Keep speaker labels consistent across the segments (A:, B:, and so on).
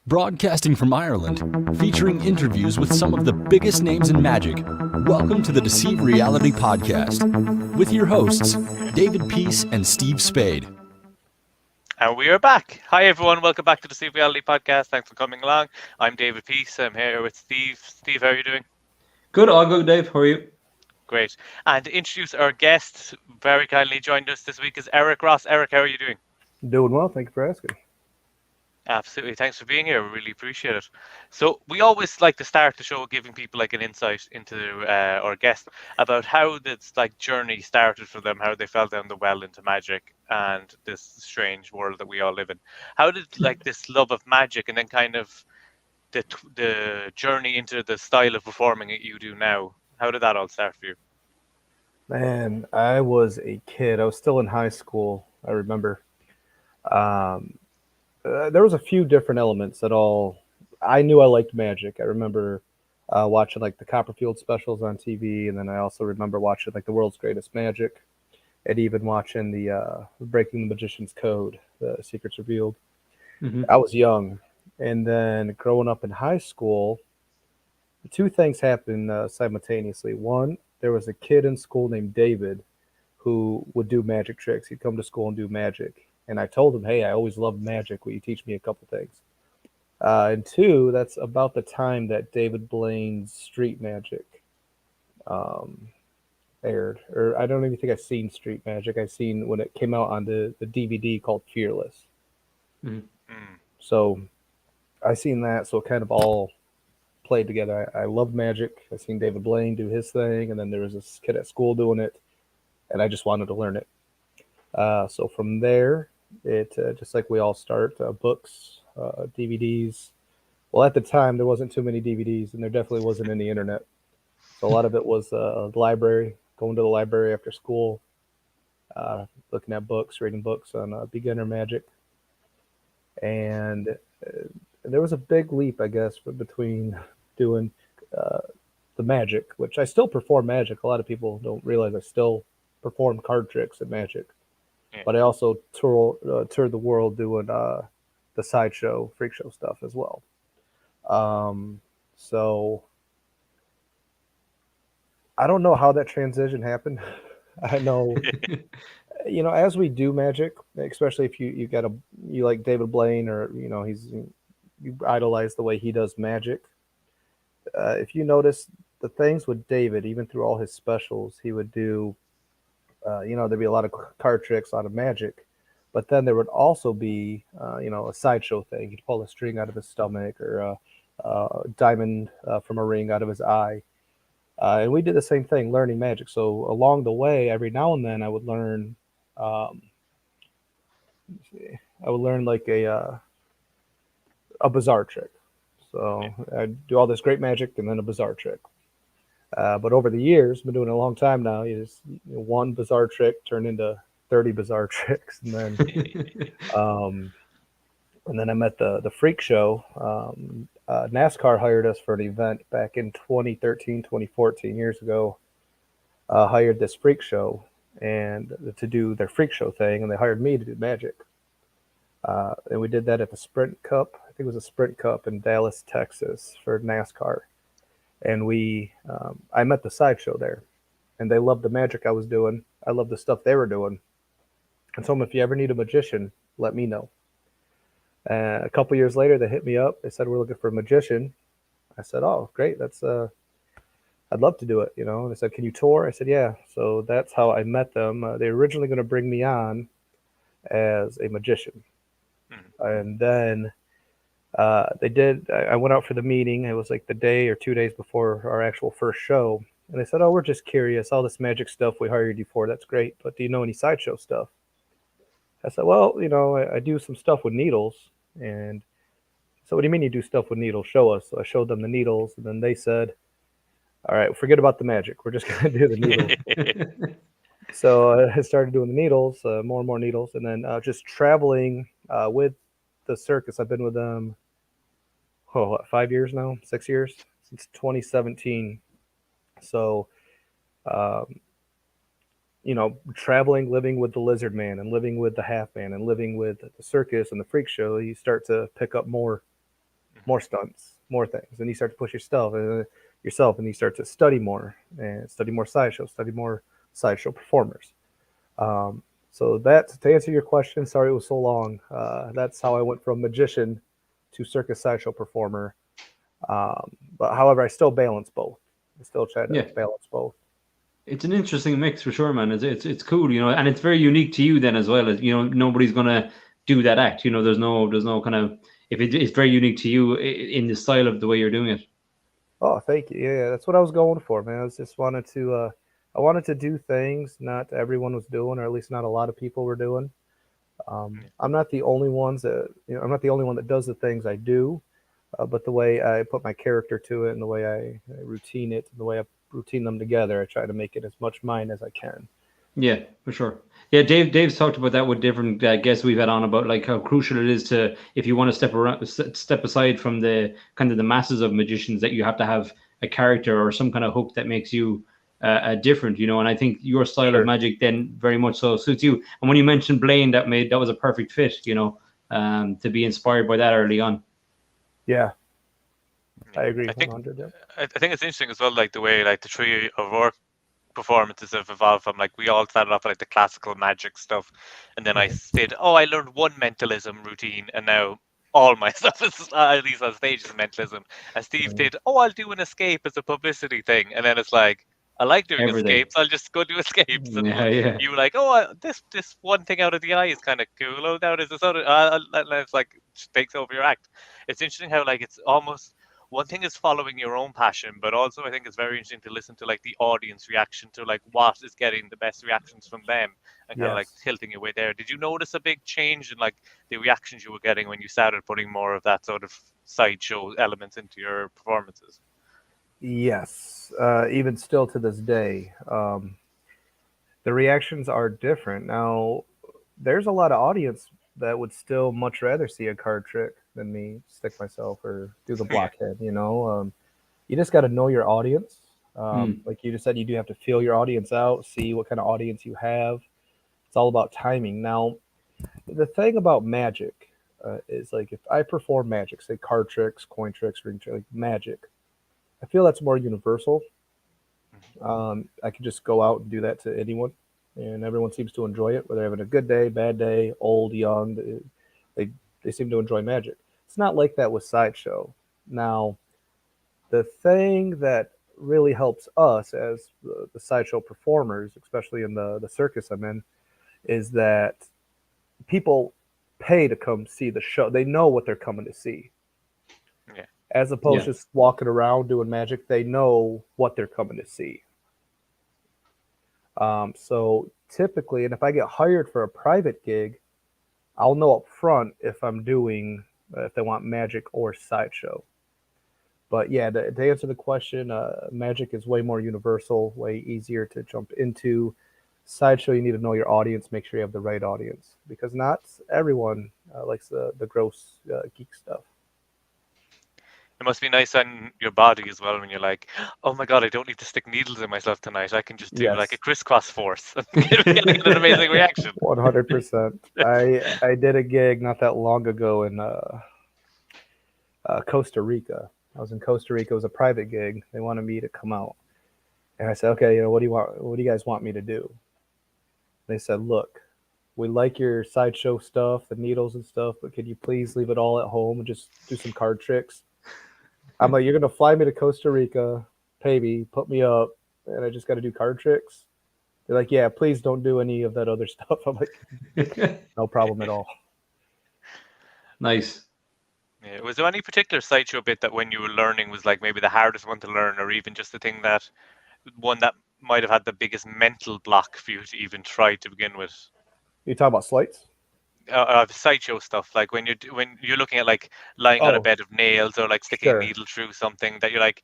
A: Broadcasting from Ireland, featuring interviews with some of the biggest names in magic. Welcome to the Deceive Reality Podcast with your hosts, David Peace and Steve Spade.
B: And we are back. Hi, everyone. Welcome back to the Deceive Reality Podcast. Thanks for coming along. I'm David Peace. I'm here with Steve. Steve, how are you doing?
C: Good, all good, Dave. How are you?
B: Great. And to introduce our guest, very kindly joined us this week is Eric Ross. Eric, how are you doing?
D: Doing well, thank you for asking.
B: Absolutely. Thanks for being here. We really appreciate it. So we always like to start the show giving people like an insight into our guest about how this journey started for them, how they fell down the well into magic and this strange world that we all live in. How did this love of magic and then kind of the journey into the style of performing that you do now, how did that all start for you?
D: Man, I was a kid. I was still in high school, I remember. There was a few different elements that all I knew I liked magic. I remember watching like the Copperfield specials on TV, and then I also remember watching like the World's Greatest Magic, and even watching the Breaking the Magician's Code, the Secrets Revealed.
C: Mm-hmm.
D: I was young, and then growing up in high school, two things happened simultaneously. One, there was a kid in school named David who would do magic tricks. He'd come to school and do magic. And I told him, hey, I always loved magic. Will you teach me a couple things? And two, that's about the time that David Blaine's Street Magic aired. Or I don't even think I've seen Street Magic. I've seen when it came out on the DVD called Fearless.
C: Mm-hmm.
D: So I seen that. So it kind of all played together. I love magic. I seen David Blaine do his thing. And then there was this kid at school doing it. And I just wanted to learn it. So from there, it just like we all start, books, DVDs. Well, at the time, there wasn't too many DVDs, and there definitely wasn't any internet. So a lot of it was the library, going to the library after school, looking at books, reading books on beginner magic. And there was a big leap, I guess, between doing the magic, which I still perform magic. A lot of people don't realize I still perform card tricks and magic. But I also toured the world doing the sideshow, freak show stuff as well. So I don't know how that transition happened. I know, as we do magic, especially if you like David Blaine, or you idolize the way he does magic. If you notice the things with David, even through all his specials, he would do. There'd be a lot of card tricks, a lot of magic, but then there would also be, a sideshow thing. He'd pull a string out of his stomach, or a diamond from a ring out of his eye. And we did the same thing, learning magic. So along the way, every now and then I would learn, like a bizarre trick. So I'd do all this great magic and then a bizarre trick. But over the years, been doing it a long time now. One bizarre trick turned into 30 bizarre tricks, and then I met the freak show. NASCAR hired us for an event back in 2013, 2014, years ago. Hired this freak show and to do their freak show thing, and they hired me to do magic. And we did that at the Sprint Cup. I think it was a Sprint Cup in Dallas, Texas, for NASCAR. And I met the sideshow there, and they loved the magic I was doing. I loved the stuff they were doing. And told them, if you ever need a magician, let me know. A couple years later, they hit me up. They said, we're looking for a magician. I said, oh, great. I'd love to do it. And they said, can you tour? I said, yeah. So that's how I met them. They were originally going to bring me on as a magician. And then they did. I went out for the meeting. It was like the day or 2 days before our actual first show. And they said, oh, we're just curious. All this magic stuff we hired you for, that's great. But do you know any sideshow stuff? I said, well, I do some stuff with needles. And so, what do you mean you do stuff with needles? Show us. So I showed them the needles. And then they said, all right, forget about the magic. We're just going to do the needles. So I started doing the needles, more and more needles. And then just traveling with the circus. I've been with them 5 years now, 6 years, since 2017. So, traveling, living with the Lizard Man and living with the Half Man and living with the circus and the freak show, you start to pick up more more stunts, more things, and you start to push yourself, and you start to study more and study more sideshows, study more sideshow performers. Um, so that's to answer your question. Sorry it was so long. That's how I went from magician to circus sideshow performer. But however, I still balance both. I still try to
C: Yeah.
D: balance both.
C: It's an interesting mix for sure, man. It's cool, and it's very unique to you then as well. Nobody's gonna do that act. There's no kind of if it's very unique to you in the style of the way you're doing it.
D: Oh, thank you. Yeah, that's what I was going for, man. I wanted to do things not everyone was doing, or at least not a lot of people were doing. I'm not the only I'm not the only one that does the things I do, but the way I put my character to it, and the way I routine it, and the way I routine them together, I try to make it as much mine as I can.
C: Yeah, for sure. Yeah, Dave's talked about that with different guests we've had on about like how crucial it is to if you want to step aside from the kind of the masses of magicians that you have to have a character or some kind of hook that makes you different, And I think your style of
D: Sure.
C: magic then very much so suits you. And when you mentioned Blaine, that was a perfect fit, to be inspired by that early on.
D: Yeah, I agree
B: I think
D: 100. Yeah.
B: I think it's interesting as well, like the way like the three of our performances have evolved from like we all started off with like the classical magic stuff, and then I did I learned one mentalism routine, and now all my stuff is at least on stage is mentalism. And Steve did I'll do an escape as a publicity thing, and then it's like I like doing
C: Everything.
B: escapes. I'll just go do escapes. And
C: Yeah.
B: you were like, this one thing out of the eye is kind of cool. Oh, now there's this other. And it's like takes over your act. It's interesting how like it's almost one thing is following your own passion, but also I think it's very interesting to listen to like the audience reaction to like what is getting the best reactions from them, and kind of like
D: Yes.
B: tilting your way there. Did you notice a big change in like the reactions you were getting when you started putting more of that sort of sideshow elements into your performances?
D: Yes. Even still to this day, the reactions are different. Now, there's a lot of audience that would still much rather see a card trick than me stick myself or do the
B: Yeah.
D: blockhead. You just got to know your audience. Like you just said, you do have to feel your audience out, see what kind of audience you have. It's all about timing. Now, the thing about magic is like if I perform magic, say card tricks, coin tricks, ring tricks, like magic, I feel that's more universal. I could just go out and do that to anyone, and everyone seems to enjoy it, whether they're having a good day, bad day, old, young. They they seem to enjoy magic. It's not like that with sideshow. Now, the thing that really helps us as the sideshow performers, especially in the circus I'm in, is that people pay to come see the show. They know what they're coming to see.
B: Yeah.
D: As opposed
C: Yeah.
D: to just walking around doing magic, they know what they're coming to see. So typically, and if I get hired for a private gig, I'll know up front if I'm doing if they want magic or sideshow. But yeah, to answer the question, magic is way more universal, way easier to jump into. Sideshow, you need to know your audience, make sure you have the right audience, because not everyone likes the gross geek stuff.
B: It must be nice on your body as well when you're like, oh my god, I don't need to stick needles in myself tonight. I can just do like a
D: Yes,
B: crisscross force and get an amazing reaction.
D: 100%. I did a gig not that long ago in Costa Rica. I was in Costa Rica. It was a private gig. They wanted me to come out, and I said, okay, what do you want? What do you guys want me to do? They said, look, we like your sideshow stuff, the needles and stuff, but could you please leave it all at home and just do some card tricks? I'm like, you're gonna fly me to Costa Rica, pay me, put me up, and I just got to do card tricks. They're like, yeah, please don't do any of that other stuff. I'm like, no problem at all.
C: Nice.
B: Yeah. Was there any particular sideshow bit that when you were learning was like maybe the hardest one to learn, or even just the thing that one that might have had the biggest mental block for you to even try to begin with?
D: You talk about slights?
B: Sideshow stuff, like when you're looking at like lying on a
D: Oh,
B: bed of nails or like sticking a
D: sure.
B: needle through something that you're like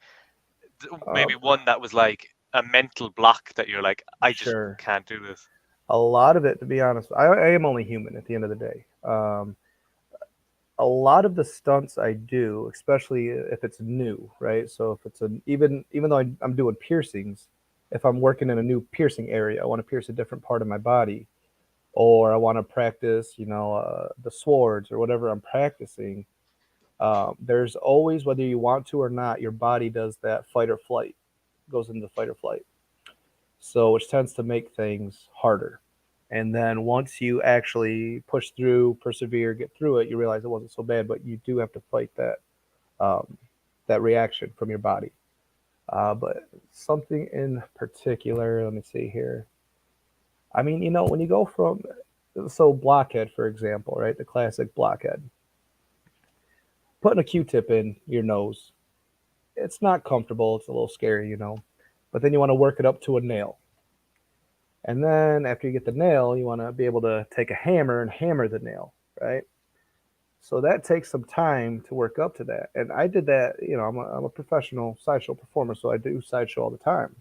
B: maybe
D: Um,
B: one that was like a mental block that you're like I just
D: sure.
B: can't do this.
D: A lot of it, to be honest, I am only human at the end of the day. A lot of the stunts I do, especially if it's new, right? So if it's even though I'm doing piercings, if I'm working in a new piercing area, I want to pierce a different part of my body, or I want to practice, the swords or whatever I'm practicing. There's always, whether you want to or not, your body does that fight or flight, goes into fight or flight. So which tends to make things harder. And then once you actually push through, persevere, get through it, you realize it wasn't so bad, but you do have to fight um, that reaction from your body. But something in particular, let me see here. I mean, when you go from, so blockhead, for example, right? The classic blockhead. Putting a Q-tip in your nose, it's not comfortable. It's a little scary, but then you want to work it up to a nail. And then after you get the nail, you want to be able to take a hammer and hammer the nail, right? So that takes some time to work up to that. And I did that, I'm a professional sideshow performer, so I do sideshow all the time.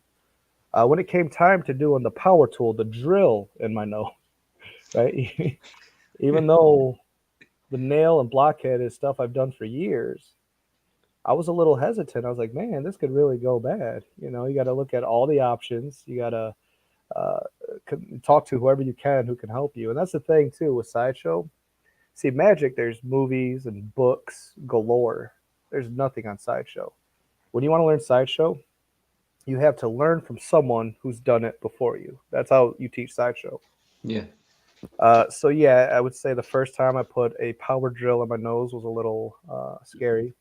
D: When it came time to doing the power tool, the drill in my nose, right? Even though the nail and blockhead is stuff I've done for years, I was a little hesitant. I was like, man, this could really go bad. You got to look at all the options. You got to talk to whoever you can who can help you. And that's the thing, too, with sideshow. See, magic, there's movies and books galore. There's nothing on sideshow. When you want to learn sideshow, you have to learn from someone who's done it before you. That's how you teach sideshow.
C: Yeah.
D: So yeah, I would say the first time I put a power drill in my nose was a little scary.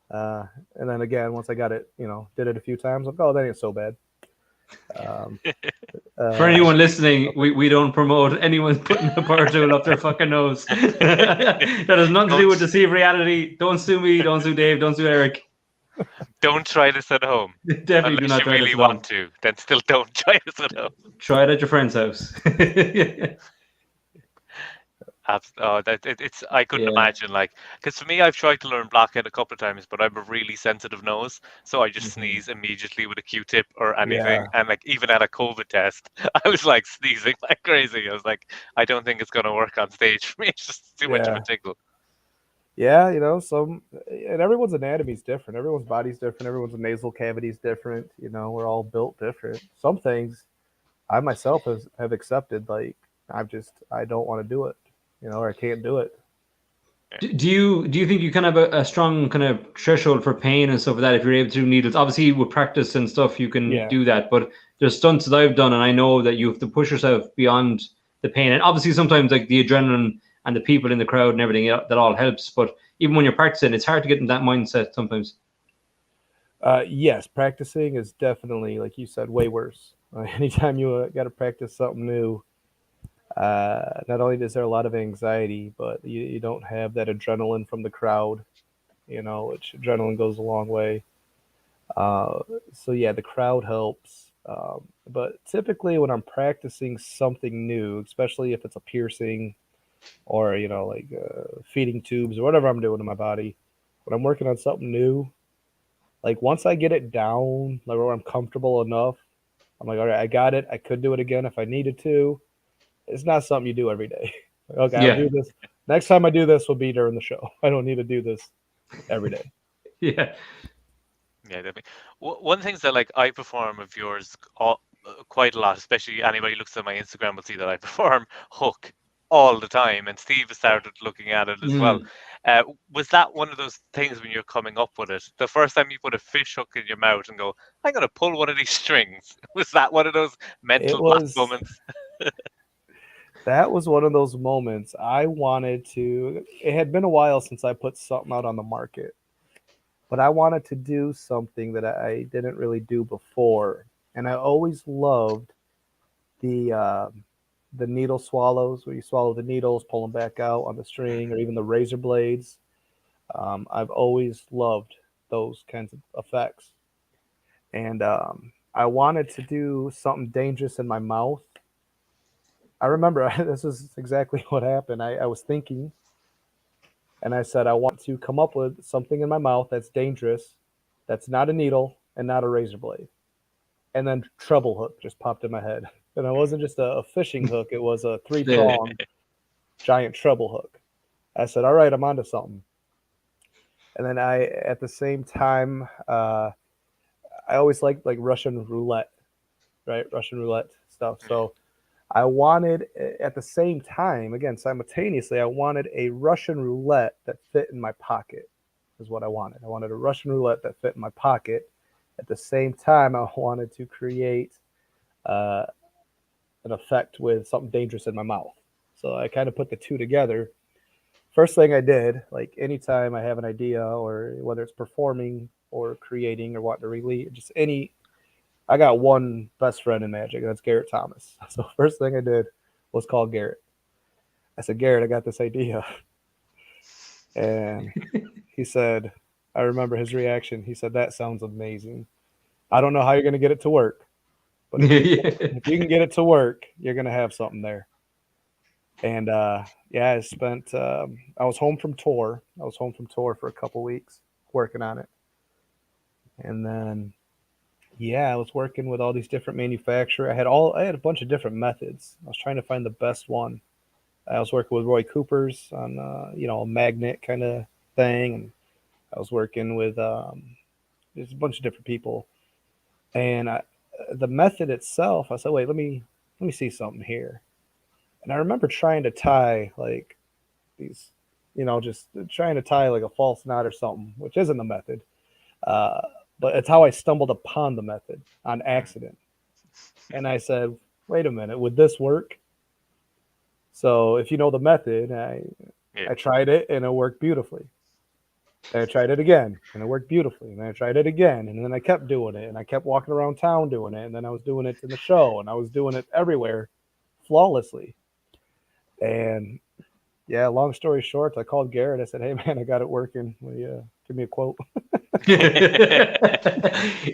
D: And then again, once I got it, did it a few times, I'm like, oh, that ain't so bad.
C: For anyone listening, we don't promote anyone putting a power tool up their fucking nose. That has nothing to do with Deceive Reality. Don't sue me. Don't sue Dave. Don't sue Eric.
B: Don't try this at home.
C: Definitely do not try
B: really
C: this at
B: want
C: home.
B: to. Then still don't try this at home.
C: Try it at your friend's house.
B: It's I couldn't imagine, because for me, I've tried to learn blockhead a couple of times, but I have a really sensitive nose, so I just sneeze immediately with a Q-tip or anything.
D: Yeah.
B: And even at a COVID test, I was sneezing like crazy. I was like, I don't think it's going to work on stage for me. It's just too much of a tickle.
D: Yeah, and everyone's anatomy is different. Everyone's body's different. Everyone's nasal cavity is different. We're all built different. Some things I myself have accepted, I don't want to do it, or I can't do it.
C: Do you think you kind of have a strong kind of threshold for pain and stuff like that if you're able to do needles? Obviously, with practice and stuff, you can do that. But there's stunts that I've done, and I know that you have to push yourself beyond the pain. And obviously, sometimes the adrenaline and the people in the crowd and everything, that all helps. But even when you're practicing, it's hard to get in that mindset sometimes.
D: Yes, practicing is definitely, like you said, way worse. Anytime you got to practice something new, not only is there a lot of anxiety, but you don't have that adrenaline from the crowd, which adrenaline goes a long way. So yeah, the crowd helps. But typically when I'm practicing something new, especially if it's a piercing or, feeding tubes or whatever I'm doing in my body, when I'm working on something new, once I get it down, where I'm comfortable enough, I'm like, all right, I got it. I could do it again if I needed to. It's not something you do every day. Okay, I'll do this. Next time I do this will be during the show. I don't need to do this every day.
B: Yeah, definitely. One thing that I perform of yours quite a lot, especially anybody who looks at my Instagram will see that I perform hook all the time, and Steve has started looking at it as well. Was that one of those things when you're coming up with it? The first time you put a fish hook in your mouth and go, I'm going to pull one of these strings. Was that one of those mental block moments?
D: That was one of those moments I wanted to. It had been a while since I put something out on the market, but I wanted to do something that I didn't really do before. And I always loved the needle swallows, where you swallow the needles, pull them back out on the string, or even the razor blades. I've always loved those kinds of effects. And I wanted to do something dangerous in my mouth. I remember this is exactly what happened. I was thinking, and I said, I want to come up with something in my mouth that's dangerous, that's not a needle and not a razor blade. And then treble hook just popped in my head. And it wasn't just a fishing hook, it was a 3-prong giant treble hook. I said, all right, I'm onto something. And then at the same time, I always liked Russian roulette, right? Russian roulette stuff. So I wanted at the same time, again, simultaneously, I wanted a Russian roulette that fit in my pocket, is what I wanted. I wanted a Russian roulette that fit in my pocket. At the same time, I wanted to create uh, an effect with something dangerous in my mouth. So I kind of put the two together. First thing I did, like anytime I have an idea, or whether it's performing or creating or wanting to release, just any, I got one best friend in magic, and that's Garrett Thomas. So first thing I did was call Garrett. I said, Garrett, I got this idea. And he said, I remember his reaction. He said, that sounds amazing. I don't know how you're going to get it to work, but if you can get it to work, you're going to have something there. And yeah, I spent, I was home from tour. I was home from tour for a couple weeks working on it. And then, yeah, I was working with all these different manufacturers. I had a bunch of different methods. I was trying to find the best one. I was working with Roy Cooper's on, a magnet kind of thing. And I was working with there's a bunch of different people. And the method itself, I said, wait, let me see something here. And I remember trying to tie like these, just trying to tie like a false knot or something, which isn't the method. But it's how I stumbled upon the method on accident. And I said, wait a minute, would this work? So if you know the method, I tried it and it worked beautifully. And I tried it again and it worked beautifully. And I tried it again. And then I kept doing it. And I kept walking around town doing it. And then I was doing it in the show. And I was doing it everywhere flawlessly. And yeah, long story short, I called Garrett. I said, hey, man, I got it working. Will you give me a quote?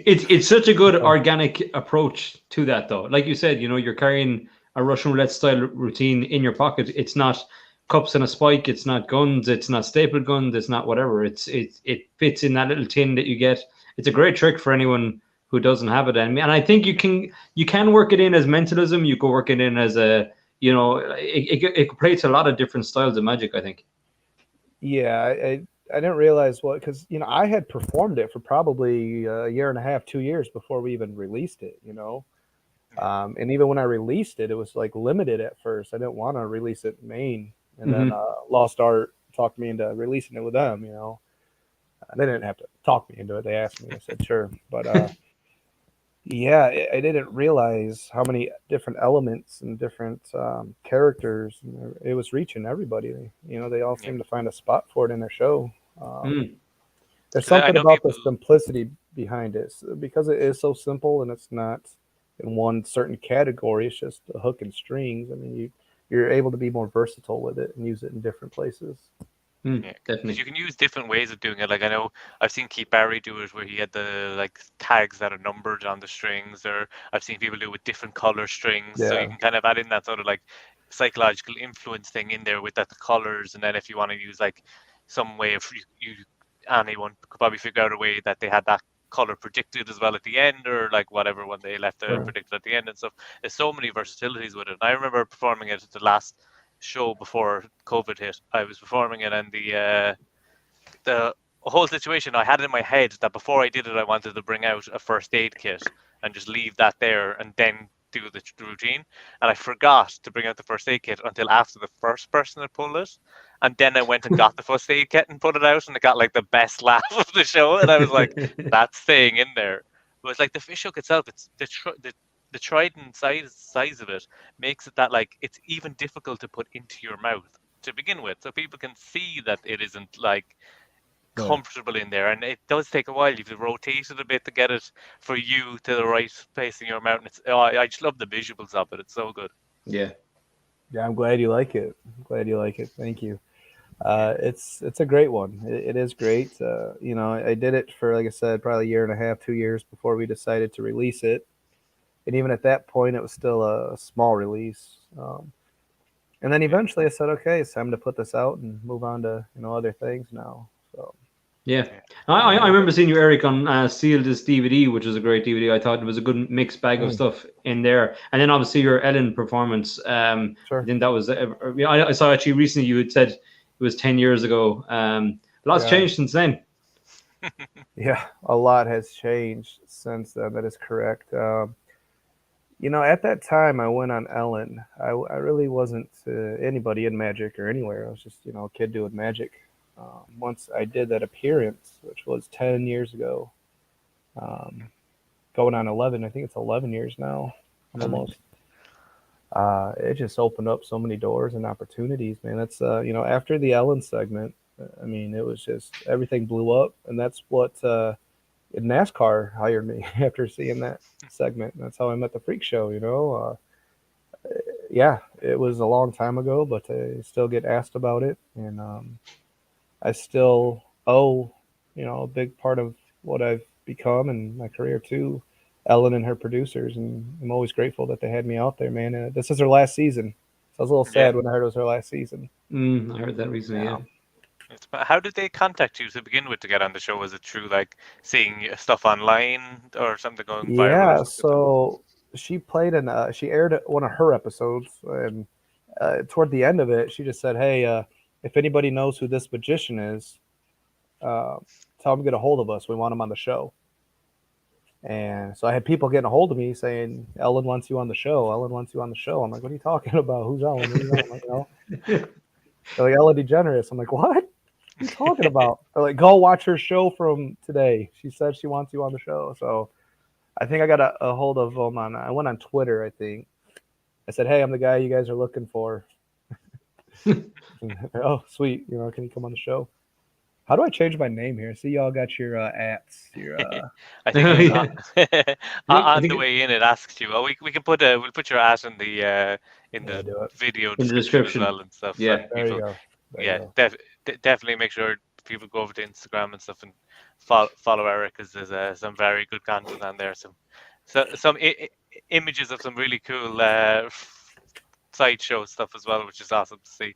C: It's such a good organic approach to that, though. Like you said, you're carrying a Russian roulette style routine in your pocket. It's not cups and a spike. It's not guns. It's not stapled guns. It's not whatever. It fits in that little tin that you get. It's a great trick for anyone who doesn't have it. And I think you can work it in as mentalism. You can work it in as a it could play to a lot of different styles of magic, I think.
D: Yeah, I didn't realize because I had performed it for probably a year and a half, 2 years before we even released it. And even when I released it, it was like limited at first. I didn't want to release it main, and then Lost Art talked me into releasing it with them. They didn't have to talk me into it. They asked me. I said sure, but yeah, I didn't realize how many different elements and different characters. It was reaching everybody. They all seem to find a spot for it in their show. There's something about the simplicity behind it, because it is so simple and it's not in one certain category. It's just a hook and strings. I mean, you're able to be more versatile with it and use it in different places.
C: Definitely.
B: You can use different ways of doing it. Like I know I've seen Keith Barry do it where he had the like tags that are numbered on the strings, or I've seen people do it with different color strings.
D: Yeah.
B: So you can kind of add in that sort of like psychological influence thing in there with the colors, and then if you want to use like some way of anyone could probably figure out a way that they had that color predicted as well at the end, or like whatever one they left predicted at the end and stuff. There's so many versatilities with it. And I remember performing it at the last show before COVID hit. I was performing it, and the whole situation, I had it in my head that before I did it, I wanted to bring out a first aid kit and just leave that there and then do the routine. And I forgot to bring out the first aid kit until after the first person had pulled it. And then I went and got the first aid kit and put it out, and it got like the best laugh of the show. And I was like, that's staying in there. But it's like the fish hook itself, it's the trident size of it makes it that like it's even difficult to put into your mouth to begin with, so people can see that it isn't like comfortable in there, and it does take a while. You have to rotate it a bit to get it for you to the right place in your mouth. And I just love the visuals of it. It's so good.
C: Yeah,
D: I'm glad you like it. Thank you. It's a great one. It is great. I did it for, like I said, probably a year and a half, 2 years before we decided to release it. And even at that point, it was still a small release. And then eventually I said, okay, it's time to put this out and move on to, other things now. So
C: yeah. I remember seeing you, Eric, on Sealed This DVD, which was a great DVD. I thought it was a good mixed bag of stuff in there. And then obviously your Ellen performance.
D: Sure.
C: I think that was, I saw actually recently you had said it was 10 years ago. A lot's changed since then.
D: Yeah, a lot has changed since then. That is correct. At that time, I went on Ellen. I really wasn't anybody in magic or anywhere. I was just, a kid doing magic. Once I did that appearance, which was 10 years ago, um, going on 11. I think it's 11 years now, almost. It just opened up so many doors and opportunities, man. That's, after the Ellen segment, I mean, it was just everything blew up. And that's what NASCAR hired me after seeing that segment. That's how I met the Freak Show. Yeah, it was a long time ago, but I still get asked about it. And I still owe, a big part of what I've become and my career to Ellen and her producers. And I'm always grateful that they had me out there, man. This is her last season. So I was a little sad when I heard it was her last season.
C: I heard that recently, yeah.
B: How did they contact you to begin with to get on the show? Was it through like seeing stuff online or something going viral?
D: Yeah, so she aired one of her episodes, and toward the end of it, she just said, "Hey, if anybody knows who this magician is, tell them to get a hold of us. We want him on the show." And so I had people getting a hold of me saying, "Ellen wants you on the show. Ellen wants you on the show." I'm like, "What are you talking about? Who's Ellen?" Like, they're like, "Ellen DeGeneres." I'm like, "What? What are you talking about?" They're like, "Go watch her show from today. She said she wants you on the show." So I think I got a hold of them I went on Twitter, I think. I said, "Hey, I'm the guy you guys are looking for." Oh, sweet. Can you come on the show? How do I change my name here? See, y'all got your @.
B: I think on the way in it asks you. Well, we can we'll put your @ in the video description as well and stuff.
C: Yeah,
D: there you go.
B: Definitely make sure people go over to Instagram and stuff and follow Eric, because there's some very good content on there. Some images of some really cool sideshow stuff as well, which is awesome to see.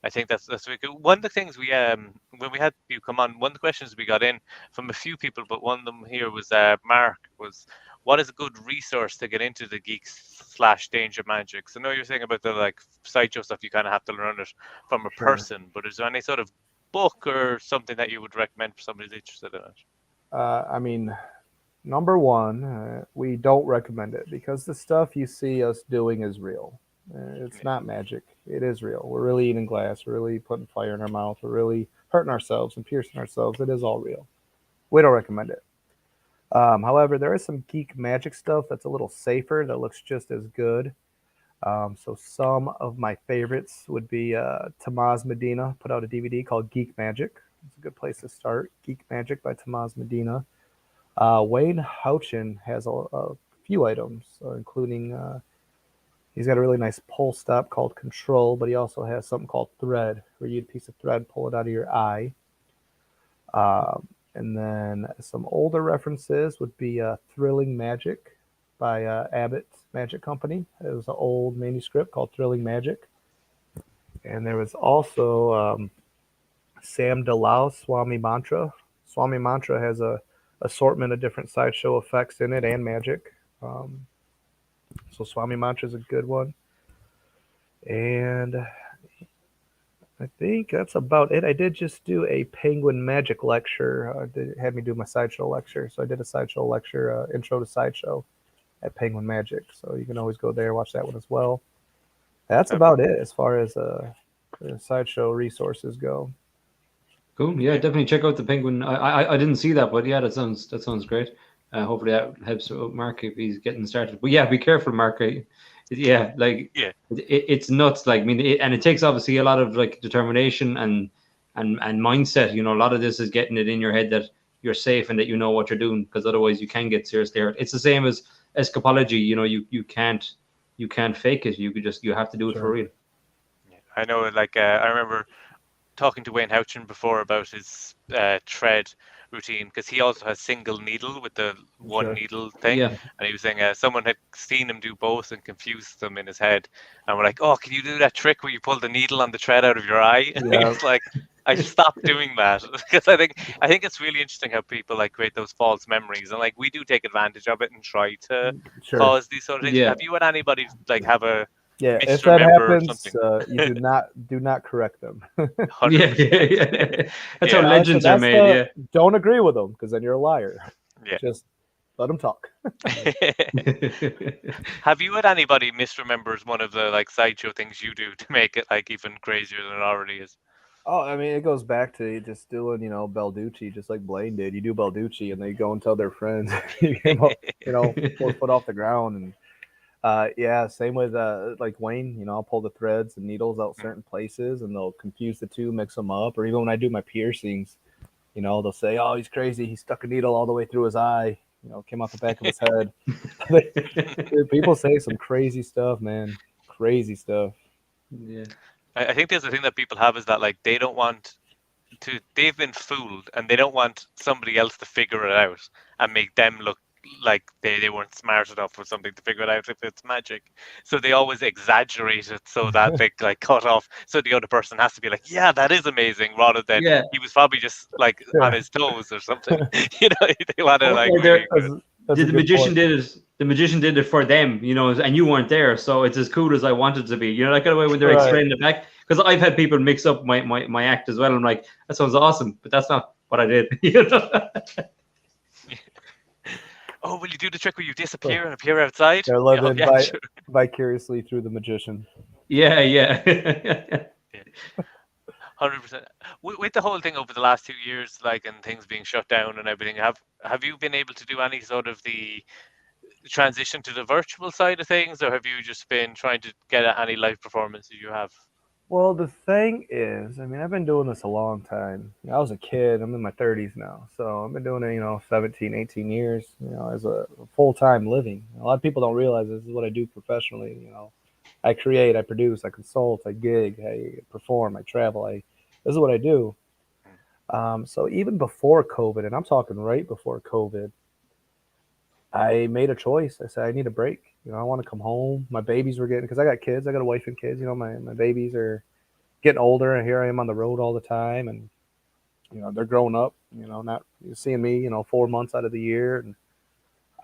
B: I think that's really good. One of the things when we had you come on, one of the questions we got in from a few people, but one of them here was Mark, was what is a good resource to get into the geeks/danger magic? So I know you're saying about the like sideshow stuff, you kind of have to learn it from a person, but is there any sort of book or something that you would recommend for somebody who's interested in it?
D: I mean, number one, we don't recommend it because the stuff you see us doing is real. It's not magic. It is real. We're really eating glass. We're really putting fire in our mouth. We're really hurting ourselves and piercing ourselves. It is all real. We don't recommend it. However, there is some geek magic stuff that's a little safer that looks just as good. So some of my favorites would be Tamaz Medina put out a DVD called Geek Magic. It's a good place to start. Geek Magic by Tamaz Medina. Wayne Houchin has a few items, including he's got a really nice pull stop called Control, but he also has something called Thread, where you get a piece of thread, pull it out of your eye. And then some older references would be Thrilling Magic by Abbott Magic Company. It was an old manuscript called Thrilling Magic. And there was also Sam Dalal, Swami Mantra. Swami Mantra has a assortment of different sideshow effects in it and magic. So Swami Mantra is a good one. And I think that's about it. I did just do a Penguin Magic lecture. They had me do my sideshow lecture. So I did a sideshow lecture, intro to sideshow at Penguin Magic. So you can always go there, watch that one as well. That's about it as far as the sideshow resources go.
C: Cool. Yeah, definitely check out the Penguin. I didn't see that, but yeah, that sounds great. Hopefully that helps Mark if he's getting started. But yeah, be careful, Mark. It's nuts. Like, I mean, and it takes obviously a lot of like determination and mindset. A lot of this is getting it in your head that you're safe and that you know what you're doing, because otherwise you can get seriously hurt. It's the same as escapology. You can't fake it. You have to do it for real.
B: I know. Like I remember talking to Wayne Houchin before about his thread routine, because he also has single needle with the one needle thing, and he was saying someone had seen him do both and confused them in his head, and we're like, "Oh, can you do that trick where you pull the needle on the thread out of your eye?" And he's like, I stopped doing that, because I think it's really interesting how people like create those false memories, and like we do take advantage of it and try to cause these sort of things. Have you had anybody like have a
D: if that happens, you do not correct them.
C: That's how legends are made.
D: Don't agree with them, because then you're a liar. Just Let them talk.
B: Have you had anybody misremembers one of the like sideshow things you do to make it like even crazier than it already is?
D: Oh, I mean, it goes back to just doing, Balducci, just like Blaine did. You do Balducci, and they go and tell their friends, you came up, 4 foot off the ground, and yeah, same with like Wayne. I'll pull the threads and needles out certain places, and they'll confuse the two, mix them up. Or even when I do my piercings, they'll say, "Oh, he's crazy. He stuck a needle all the way through his eye. Came out the back of his head." Dude, people say some crazy stuff, man. Crazy stuff.
C: Yeah.
B: I think there's a thing that people have is that like they don't want they've been fooled and they don't want somebody else to figure it out and make them look like they weren't smart enough or something to figure it out if it's magic. So they always exaggerate it so that they like cut off. So the other person has to be like, yeah, that is amazing, rather than
C: Yeah.
B: he was probably just like on his toes or something. They want to like
C: Or
B: really
C: the magician did it. The magician did it for them, and you weren't there, so it's as cool as I wanted to be. That kind of way when they're explaining it back. Because I've had people mix up my act as well. I'm like, that sounds awesome, but that's not what I did.
B: Oh, will you do the trick where you disappear and appear outside?
D: They're living
B: Sure.
D: vicariously through the magician.
C: Yeah.
B: 100%. With the whole thing over the last 2 years, like, and things being shut down and everything, have you been able to do any sort of the transition to the virtual side of things, or have you just been trying to get at any live performances you have?
D: Well, the thing is, I mean, I've been doing this a long time. I was a kid. I'm in my 30s now. So I've been doing it, 17, 18 years, as a full-time living. A lot of people don't realize this is what I do professionally. I create, I produce, I consult, I gig, I perform, I travel. This is what I do. So even before COVID, and I'm talking right before COVID, I made a choice. I said, I need a break. I want to come home. My babies were because I got kids. I got a wife and kids. My babies are getting older, and here I am on the road all the time. And, they're growing up, not seeing me, 4 months out of the year. And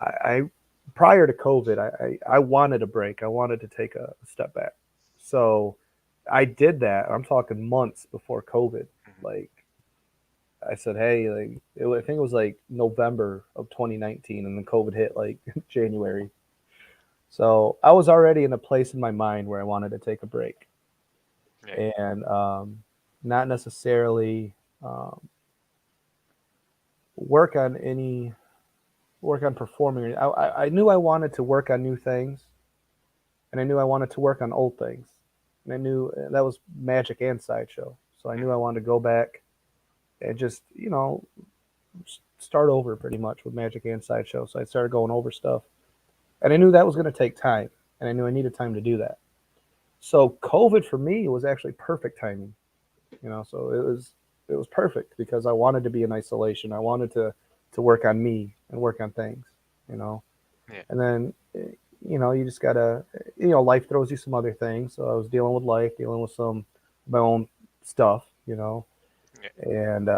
D: I prior to COVID, I wanted a break. I wanted to take a step back. So I did that. I'm talking months before COVID. Like, I said, hey, like, I think it was like November of 2019, and then COVID hit like January. So I was already in a place in my mind where I wanted to take a break, and not necessarily work on performing. I knew I wanted to work on new things, and I knew I wanted to work on old things, and I knew that was magic and sideshow. So I knew I wanted to go back and just start over pretty much with magic and sideshow. So I started going over stuff, and I knew that was going to take time, and I knew I needed time to do that. So COVID for me was actually perfect timing, so it was perfect because I wanted to be in isolation. I wanted to work on me and work on things, and then you just gotta, life throws you some other things. So I was dealing with life, dealing with some of my own stuff, and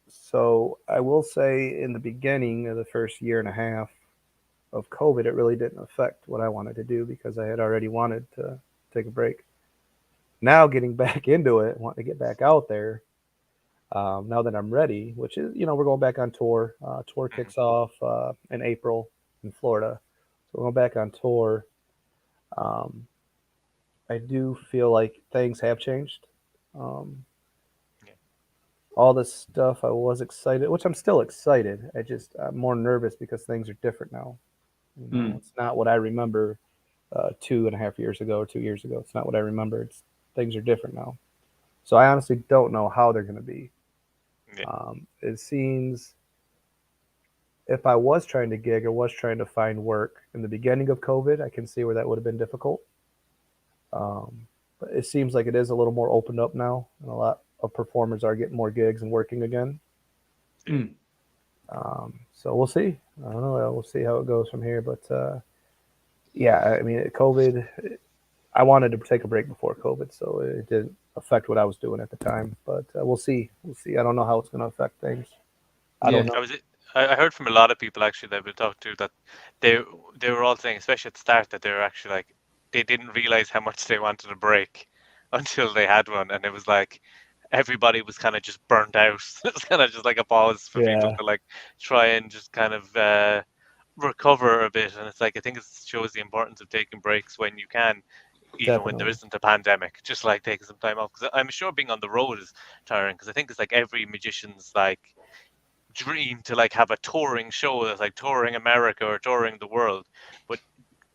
D: so I will say in the beginning of the first year and a half of COVID, it really didn't affect what I wanted to do because I had already wanted to take a break. Now getting back into it, wanting to get back out there, now that I'm ready, which is, we're going back on tour. Tour kicks off in April in Florida. So we're going back on tour. I do feel like things have changed. All this stuff I was excited, which I'm still excited. I'm more nervous because things are different now. It's not what I remember 2.5 years ago or 2 years ago. It's not what I remember. Things are different now. So I honestly don't know how they're going to be. It seems if I was trying to gig or was trying to find work in the beginning of COVID, I can see where that would have been difficult. But it seems like it is a little more opened up now, and a lot of performers are getting more gigs and working again. So we'll see. I don't know. We'll see how it goes from here. But yeah, I mean, COVID, I wanted to take a break before COVID, so it didn't affect what I was doing at the time. But we'll see. We'll see. I don't know how it's going to affect things. I don't know.
B: I heard from a lot of people actually that we talked to that they were all saying, especially at the start, that they were actually like they didn't realize how much they wanted a break until they had one, and it was like everybody was kind of just burnt out. It's kind of just like a pause for people
D: Yeah,
B: to like try and just kind of recover a bit. And it's like I think it shows the importance of taking breaks when you can, even when there
D: definitely.
B: isn't a pandemic. Just like taking some time off, because I'm sure being on the road is tiring. Because I think it's like every magician's like dream to like have a touring show that's like touring America or touring the world. But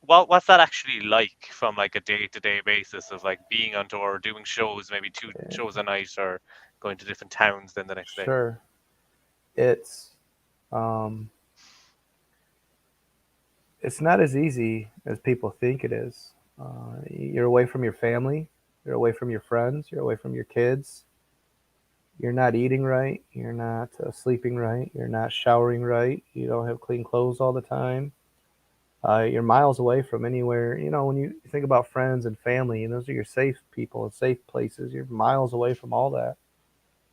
B: what's that actually like from like a day-to-day basis of like being on tour, doing shows, maybe two
D: Yeah,
B: shows a night, or going to different towns then the next day?
D: sure. It's um, it's not as easy as people think it is. You're away from your family, you're away from your friends, you're away from your kids. You're not eating right. You're not sleeping right. You're not showering right. You don't have clean clothes all the time. You're miles away from anywhere. You know, when you think about friends and family, and those are your safe people and safe places, you're miles away from all that.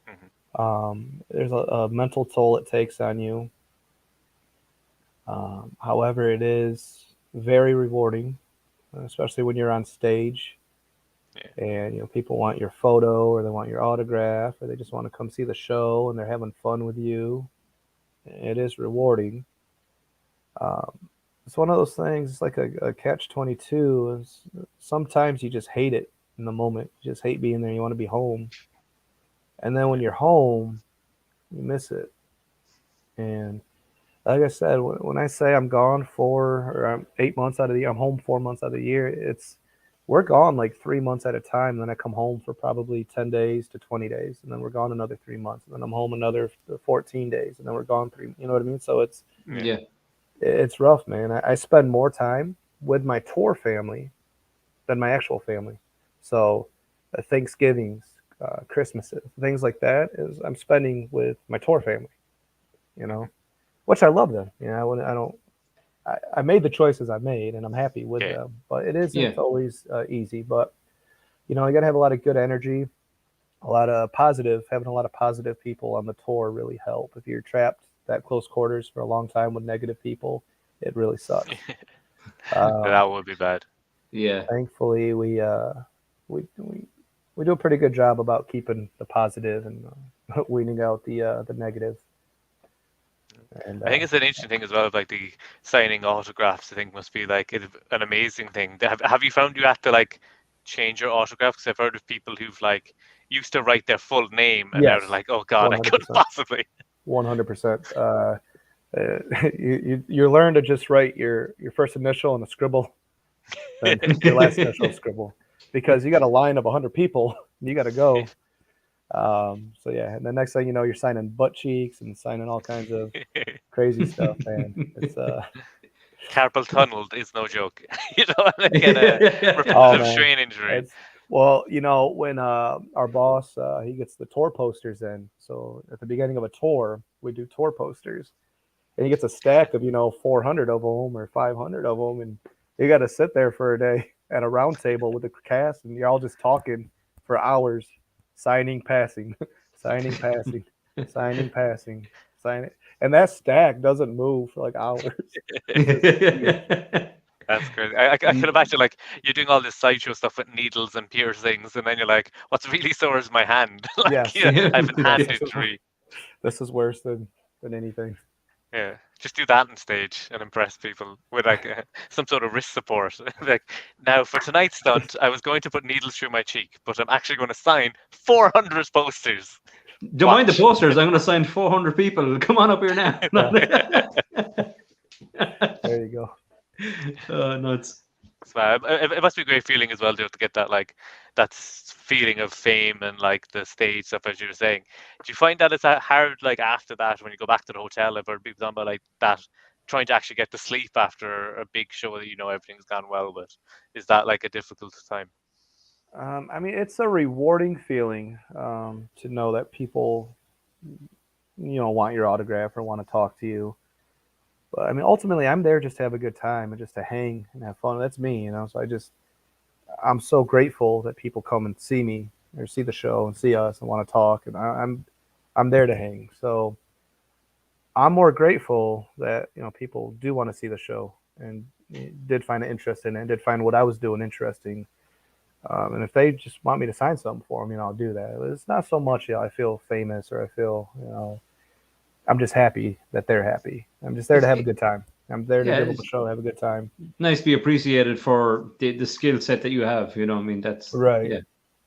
B: Hmm.
D: There's a mental toll it takes on you. However, it is very rewarding, especially when you're on stage
B: Yeah.
D: and people want your photo or they want your autograph or they just want to come see the show and they're having fun with you. It is rewarding. Um, it's one of those things. It's like a catch 22. Is sometimes you just hate it in the moment. You just hate being there. You want to be home, and then when you're home, you miss it. And like I said, when I say I'm gone 8 months out of the year, I'm home 4 months out of the year. We're gone like 3 months at a time. Then I come home for probably 10 days to 20 days, and then we're gone another 3 months, and then I'm home another 14 days, and then we're gone three. You know what I mean? So
B: Yeah.
C: Yeah.
D: it's rough, man. I spend more time with my tour family than my actual family. So Thanksgivings, Christmases, things like that is I'm spending with my tour family, you
B: Hmm.
D: know, which I love them. You know, I don't, I made the choices I made and I'm happy with
B: Yeah.
D: them, but it
C: Yeah.
D: isn't always easy. But, you got to have a lot of good energy, having a lot of positive people on the tour really help. If you're trapped that close quarters for a long time with negative people, it really sucks. Um,
B: That would be bad.
C: Yeah.
D: Thankfully, we we do a pretty good job about keeping the positive and weaning out the negative. And
B: I think it's an interesting thing as well of like the signing autographs. I think must be like an amazing thing. Have you found you have to like change your autograph? Because I've heard of people who've like used to write their full name and now they're
D: yes,
B: like, oh God,
D: one
B: I
D: hundred
B: couldn't
D: percent,
B: possibly.
D: 100%. You learn to just write your first initial and a scribble, then your last initial scribble, because you got a line of 100 people, you got to go. So yeah, and the next thing you know, you're signing butt cheeks and signing all kinds of crazy stuff, man. It's
B: Carpal tunnel is no joke. You know, and get a
D: Oh
B: repetitive
D: man,
B: strain injury.
D: it's when our boss he gets the tour posters in. So at the beginning of a tour, we do tour posters, and he gets a stack of 400 of them or 500 of them, and you got to sit there for a day at a round table with the cast, and you're all just talking for hours, signing, passing, signing, passing, signing, passing, signing, and that stack doesn't move for like hours. It's just huge.
B: That's crazy. I can imagine like you're doing all this sideshow stuff with needles and piercings, and then you're like, "What's really sore is my hand." Like,
D: Yes,
B: yeah, I have a
D: yes,
B: hand injury.
D: this is worse than anything.
B: Yeah, just do that on stage and impress people with like some sort of wrist support. Like, now for tonight's stunt, I was going to put needles through my cheek, but I'm actually going to sign 400 posters.
C: Don't mind the
B: Watch.
C: posters. I'm going to sign 400 people. Come on up here now.
D: Yeah, there you go.
C: Oh, nuts.
B: So, it must be a great feeling as well to get that like feeling of fame and like the stage stuff as you were saying. Do you find that it's hard like after that when you go back to the hotel? I've heard people talking about like that trying to actually get to sleep after a big show that everything's gone well with. Is that like a difficult time?
D: I mean, it's a rewarding feeling to know that people, want your autograph or want to talk to you. But I mean, ultimately, I'm there just to have a good time and just to hang and have fun. That's me. So I'm so grateful that people come and see me or see the show and see us and want to talk. And I'm there to hang. So I'm more grateful that people do want to see the show and did find it interesting and did find what I was doing interesting. And if they just want me to sign something for them, I'll do that. It's not so much, I feel famous or I feel, I'm just happy that they're happy. I'm just there to
C: It's,
D: have a good time. I'm there to
C: yeah,
D: give them
C: it's
D: a show, have a good time.
C: nice to be appreciated for the skill set that you have. I mean, that's,
D: Right,
C: yeah.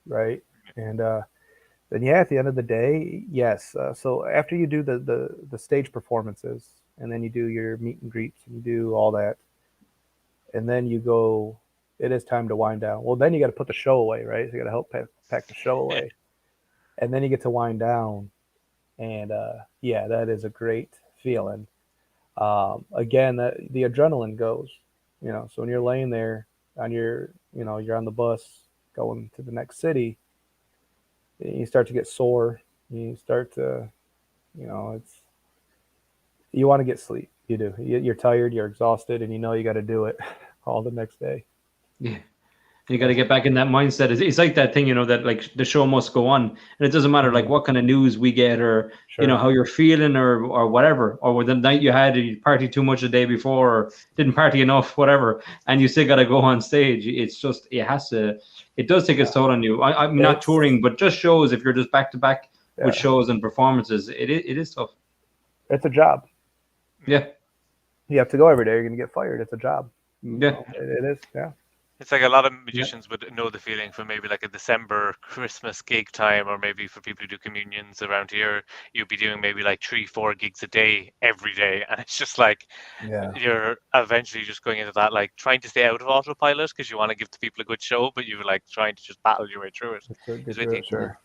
D: right. And then, yeah, at the end of the day, yes. So after you do the stage performances, and then you do your meet and greets, and you do all that, and then you go, it is time to wind down. Well, then you got to put the show away, right? So you got to help pack the show away. And then you get to wind down. And yeah, that is a great feeling. Again, the adrenaline goes, so when you're laying there on you're on the bus going to the next city, you start to get sore. You start to, it's, you want to get sleep. You do. You're tired, you're exhausted, and you got to do it all the next day.
C: Yeah. You got to get back in that mindset. It's like that thing, that like the show must go on, and it doesn't matter like what kind of news we get, or
D: Sure.
C: how you're feeling, or whatever, or the night you had, you partied too much the day before, or didn't party enough, whatever, and you still got to go on stage. It's just it does take its toll on you. I'm not touring, but just shows, if you're just back to back with shows and performances, it is tough.
D: It's a job.
C: Yeah.
D: You have to go every day. You're going to get fired. It's a job.
C: Yeah.
D: It is. Yeah.
B: It's like a lot of magicians would know the feeling for maybe like a December Christmas gig time, or maybe for people who do communions around here, you'd be doing maybe like 3-4 gigs a day every day, and it's just like you're eventually just going into that, like trying to stay out of autopilot because you want to give the people a good show, but you're like trying to just battle your way through it.
D: Sure.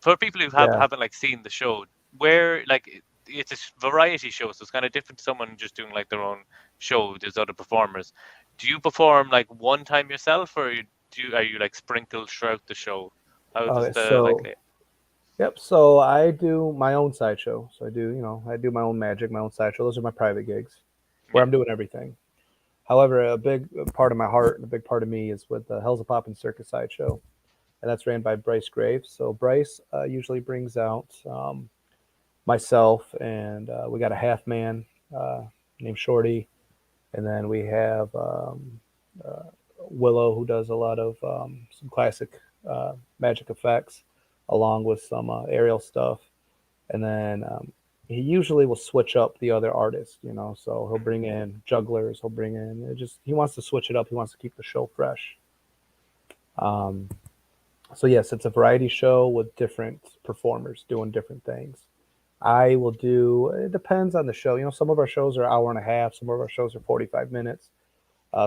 B: For people who haven't like seen the show, where like it's a variety show, so it's kind of different to someone just doing like their own show. There's other performers. Do you perform like one time yourself, or are you like sprinkled throughout the show? How does
D: Yep. So I do my own sideshow. So I do my own magic, my own sideshow. Those are my private gigs where I'm doing everything. However, a big part of my heart and a big part of me is with the Hell's a Poppin' Circus sideshow, and that's ran by Bryce Graves. So Bryce usually brings out myself, and we got a half man named Shorty. And then we have Willow, who does a lot of some classic magic effects, along with some aerial stuff. And then he usually will switch up the other artists, so he'll bring in jugglers, he wants to switch it up. He wants to keep the show fresh. So yes, it's a variety show with different performers doing different things. I will do, it depends on the show. Some of our shows are an hour and a half. Some of our shows are 45 minutes.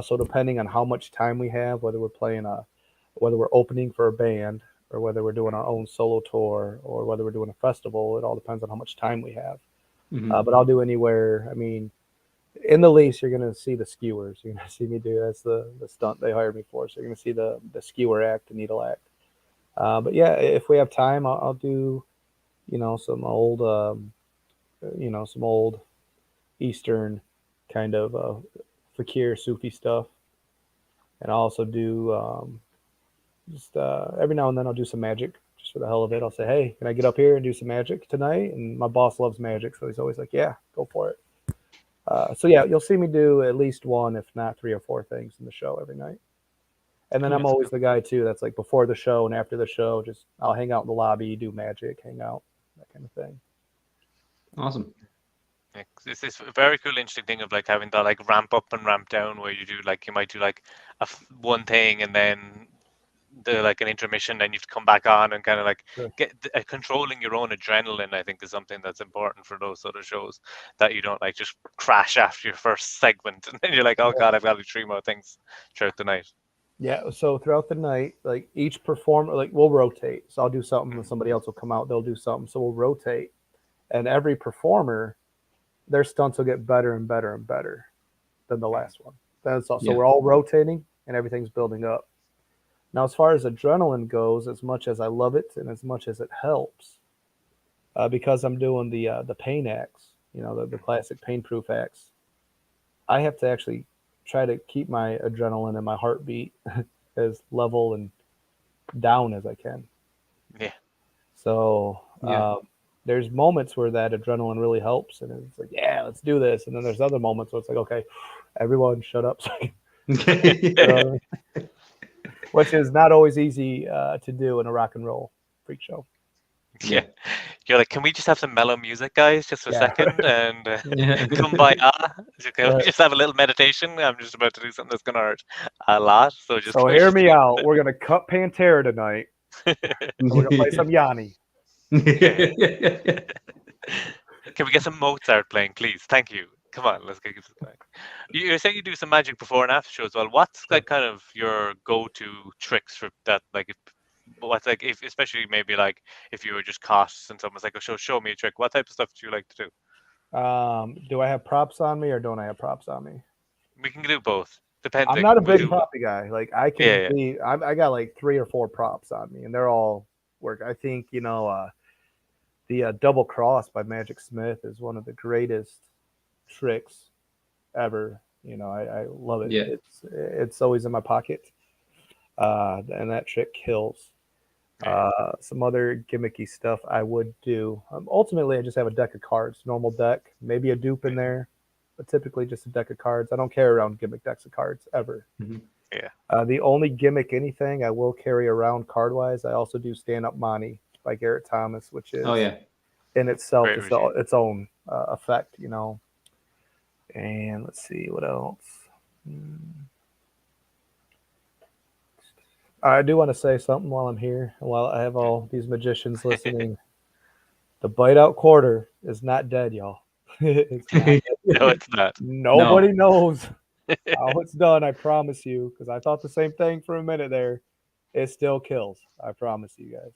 D: So depending on how much time we have, whether we're opening for a band, or whether we're doing our own solo tour, or whether we're doing a festival, it all depends on how much time we have. But I'll do anywhere. I mean, in the least, you're going to see the skewers. You're going to see me do, that's the stunt they hired me for. So you're going to see the skewer act, the needle act. But yeah, if we have time, I'll do, some old Eastern kind of fakir Sufi stuff. And I'll also do just every now and then I'll do some magic just for the hell of it. I'll say, hey, can I get up here and do some magic tonight? And my boss loves magic, so he's always like, yeah, go for it. So yeah, you'll see me do at least one, if not 3 or 4 things in the show every night. And then I'm always the guy too that's like before the show and after the show, just I'll hang out in the lobby, do magic, hang out, that kind of thing.
C: Awesome.
B: Yeah, it's this very cool, interesting thing of like having that like ramp up and ramp down, where you might do like one thing and then like an intermission, then you have to come back on and kind of like get controlling your own adrenaline. I think is something that's important for those sort of shows, that you don't like just crash after your first segment and then you're like, oh god, I've got to do 3 more things throughout the night.
D: Yeah, so throughout the night, like each performer, like we'll rotate. So I'll do something and somebody else will come out, they'll do something. So we'll rotate. And every performer, their stunts will get better and better and better than the last one. That's all. So we're all rotating and everything's building up. Now, as far as adrenaline goes, as much as I love it and as much as it helps, because I'm doing the pain acts, the classic pain-proof acts, I have to actually try to keep my adrenaline and my heartbeat as level and down as I can.
B: Yeah.
D: So there's moments where that adrenaline really helps, and it's like, yeah, let's do this. And then there's other moments where it's like, okay, everyone shut up. which is not always easy to do in a rock and roll freak show.
B: Yeah. You're like, can we just have some mellow music, guys, just for a
D: Yeah.
B: second? And
C: Yeah.
B: kumbaya. Can we
D: Right.
B: just have a little meditation? I'm just about to do something that's going to hurt a lot. So just
D: So
B: can we
D: hear
B: just
D: me
B: do
D: out. We're gonna cut Pantera tonight. And we're gonna play some Yanni.
B: Can we get some Mozart playing, please? Thank you. Come on, let's get this going. You say you do some magic before and after show as well. What's like kind of your go-to tricks for that? Like, what's like if especially maybe like if you were just caught and someone's like, "Oh, show me a trick." What type of stuff do you like to do?
D: Do I have props on me or don't I have props on me?
B: We can do both. Depends.
D: I'm
B: like,
D: not a
B: we'll
D: big
B: do-
D: proppy guy. Like I can
B: Yeah, yeah.
D: be. I got like 3 or 4 props on me, and they're all work. I think the double cross by Magic Smith is one of the greatest tricks ever. I love it.
C: Yeah.
D: It's always in my pocket, and that trick kills. Some other gimmicky stuff I would do. Ultimately, I just have a deck of cards, normal deck, maybe a dupe in there, but typically just a deck of cards. I don't carry around gimmick decks of cards ever.
C: Mhm.
B: Yeah.
D: The only gimmick anything I will carry around card wise, I also do Stand Up Monty by Garrett Thomas, which is
C: Oh yeah.
D: in itself
B: Great
D: its,
B: regime.
D: its own effect, And let's see what else. I do want to say something while I'm here, while I have all these magicians listening. The bite out quarter is not dead, y'all. It's not dead.
B: No, it's not.
D: Nobody knows how it's done, I promise you, because I thought the same thing for a minute there. It still kills. I promise you guys.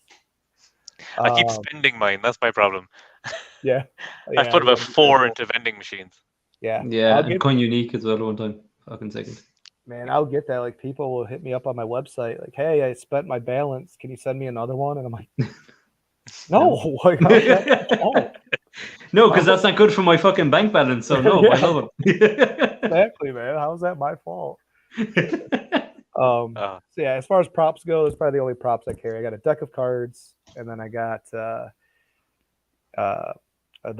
B: I keep spending mine. That's my problem.
D: Yeah.
B: I've put about 4 into vending machines.
D: Yeah.
C: Yeah,
D: I'll
C: and
D: get,
C: coin unique as well one time. Fucking second.
D: man, I'll get that. Like people will hit me up on my website, like, "Hey, I spent my balance. Can you send me another one?" And I'm like, "No, like, how's that fault?"
C: No, because that's not good for my fucking bank balance. So no, I love it.
D: Exactly, man. How's that my fault?
B: Oh,
D: So yeah, as far as props go, it's probably the only props I carry. I got a deck of cards, and then I got the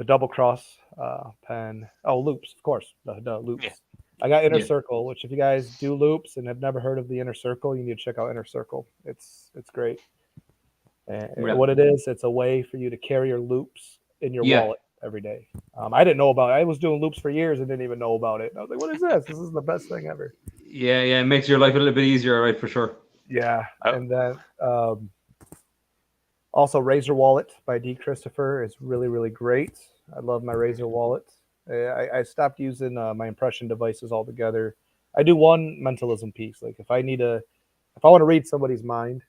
D: double cross pen. Oh, loops, of course, the loops.
B: Yeah.
D: I got Inner
C: Yeah.
D: Circle, which if you guys do loops and have never heard of the Inner Circle, you need to check out Inner Circle. It's great. And
C: Yeah.
D: what it is, it's a way for you to carry your loops in your
C: Yeah.
D: wallet every day. I didn't know about it. I was doing loops for years and didn't even know about it. I was like, "What is this? This is the best thing ever."
C: Yeah, it makes your life a little bit easier, right? For sure.
D: Yeah,
B: Oh.
D: and then also Razor Wallet by D. Christopher is really, really great. I love my Razor Wallet. I stopped using my impression devices altogether. I do one mentalism piece. Like if I want to read somebody's mind,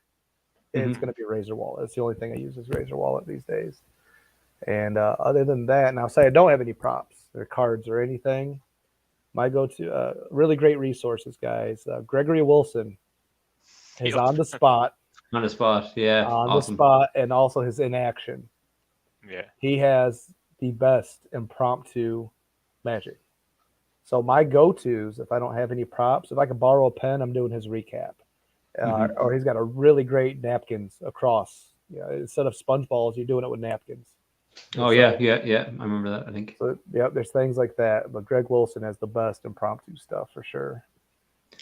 D: it's going to be Razor Wallet. It's the only thing I use is Razor Wallet these days. And other than that, now say I don't have any props or cards or anything. My go-to really great resources, guys. Gregory Wilson is
B: Yup.
D: on the spot.
C: On the spot. Yeah.
D: On
C: awesome.
D: the spot, and also his inaction.
B: Yeah.
D: He has the best impromptu magic. So my go-tos, if I don't have any props, if I can borrow a pen, I'm doing his recap. Or he's got a really great napkins across. Instead of sponge balls, you're doing it with napkins.
C: Oh yeah. I remember that. I think.
D: So, yep, there's things like that. But Greg Wilson has the best impromptu stuff for sure.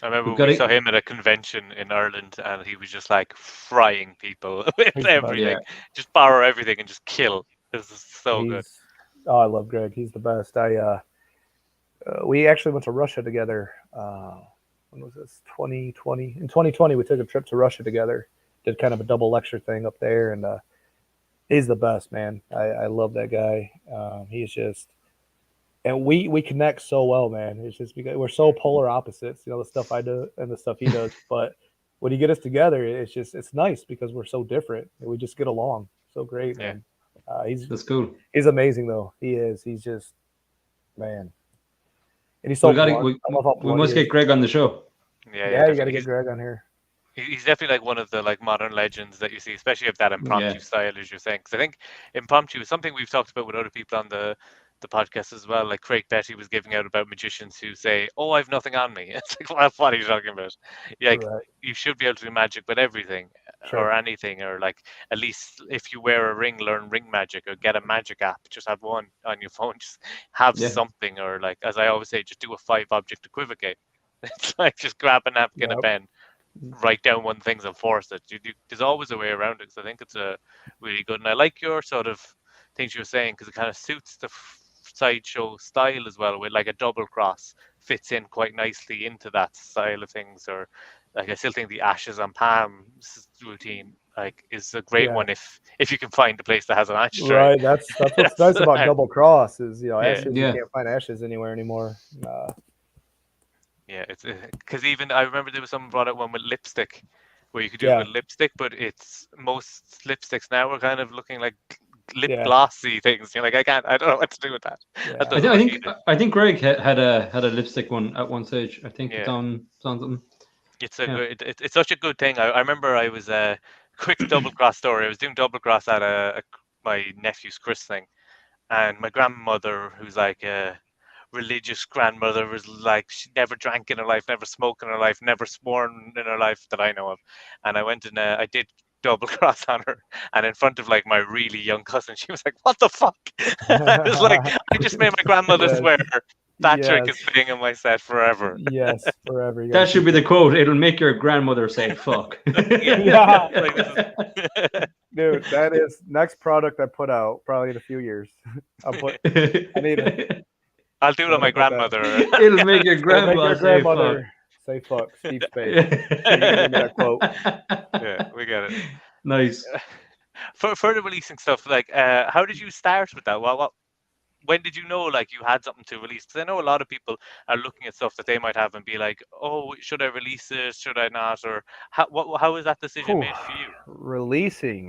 B: I remember
C: We've got
B: we
C: it-
B: saw him at a convention in Ireland, and he was just like frying people with
D: He's the best.
B: everything.
C: Yeah.
B: Just borrow everything and just kill. This is so good.
D: Oh, I love Greg. He's the best. We actually went to Russia together. When was this? 2020. In 2020, we took a trip to Russia together. Did kind of a double lecture thing up there, and he's the best, man. I love that guy. He's just, and we connect so well, man. It's just because we're so polar opposites. The stuff I do and the stuff he does. But when you get us together, it's nice because we're so different and we just get along so great,
B: Yeah.
D: man.
C: That's cool.
D: He's amazing though. He is. He's just, man. And he's so
C: We
D: blunt. I love how
C: we
D: blunt
C: must
D: he is.
C: get Greg on the show.
D: Yeah, you got to
B: definitely.
D: get Greg on here.
B: He's definitely like one of the like modern legends that you see, especially of that impromptu
C: Yeah.
B: style, as you're saying. Because I think impromptu is something we've talked about with other people on the podcast as well. Like Craig Betty was giving out about magicians who say, "Oh, I've nothing on me." It's like, what are you talking about? Like,
D: Right.
B: you should be able to do magic with everything
D: Sure.
B: or anything, or like at least if you wear a ring, learn ring magic or get a magic app. Just have one on your phone. Just have
C: Yeah.
B: something, or like as I always say, just do a 5-object equivocate. It's like just grab a napkin, a
D: Yep.
B: pen. write down one things and force it. There's always a way around it. So I think it's a really good, and I like your sort of things you're saying because it kind of suits the sideshow style as well. With like a double cross fits in quite nicely into that style of things. Or like I still think the ashes on palms routine like is a great
D: Yeah.
B: one if you can find a place that has an ashtray.
D: Right. That's what's nice about double cross is
B: Yeah.
D: ashes. You
C: Yeah.
D: can't find ashes anywhere anymore.
B: Yeah, it's because even I remember there was someone brought out one with lipstick, where you could do it
D: Yeah.
B: with lipstick, but it's most lipsticks now are kind of looking like lip
D: Yeah.
B: glossy things. You're like, I don't know what to do with that.
D: Yeah.
B: That
C: I,
B: doesn't
C: th- I
B: work
C: think
B: either.
C: I think Greg had a lipstick one at one stage. I think it's
B: Yeah,
C: on something.
B: it's a
C: Yeah.
B: good. It's such a good thing. I remember I was quick double cross story. I was doing double cross at my nephew's christening, and my grandmother, who's like a religious grandmother, was like she never drank in her life, never smoked in her life, never sworn in her life that I know of. And I went and I did double cross on her, and in front of like my really young cousin, she was like, "What the fuck?" I was like, "I just made my grandmother
D: Yes.
B: swear that trick
D: Yes.
B: is staying in my set forever."
D: Yes. Forever. You
C: That
D: gotta
C: should be
D: keep
C: the quote. It'll make your grandmother say "fuck."
D: Yeah.
B: Like, this is-
D: Dude, that is next product I put out probably in a few years. I need it.
B: I'll do it
D: I'm
B: on my
D: gonna put that.
B: grandmother.
C: It'll make your
D: It'll make
C: grandma
D: your
C: say "fuck."
D: grandmother say fuck. Steve Spade. You gotta give me that quote.
B: Yeah, we get it.
C: Nice.
B: For further releasing stuff, like how did you start with that? When did you know like you had something to release? Because I know a lot of people are looking at stuff that they might have and be like, "Oh, should I release this? Should I not?" Or how was that decision
D: Whew.
B: made for you?
D: Releasing.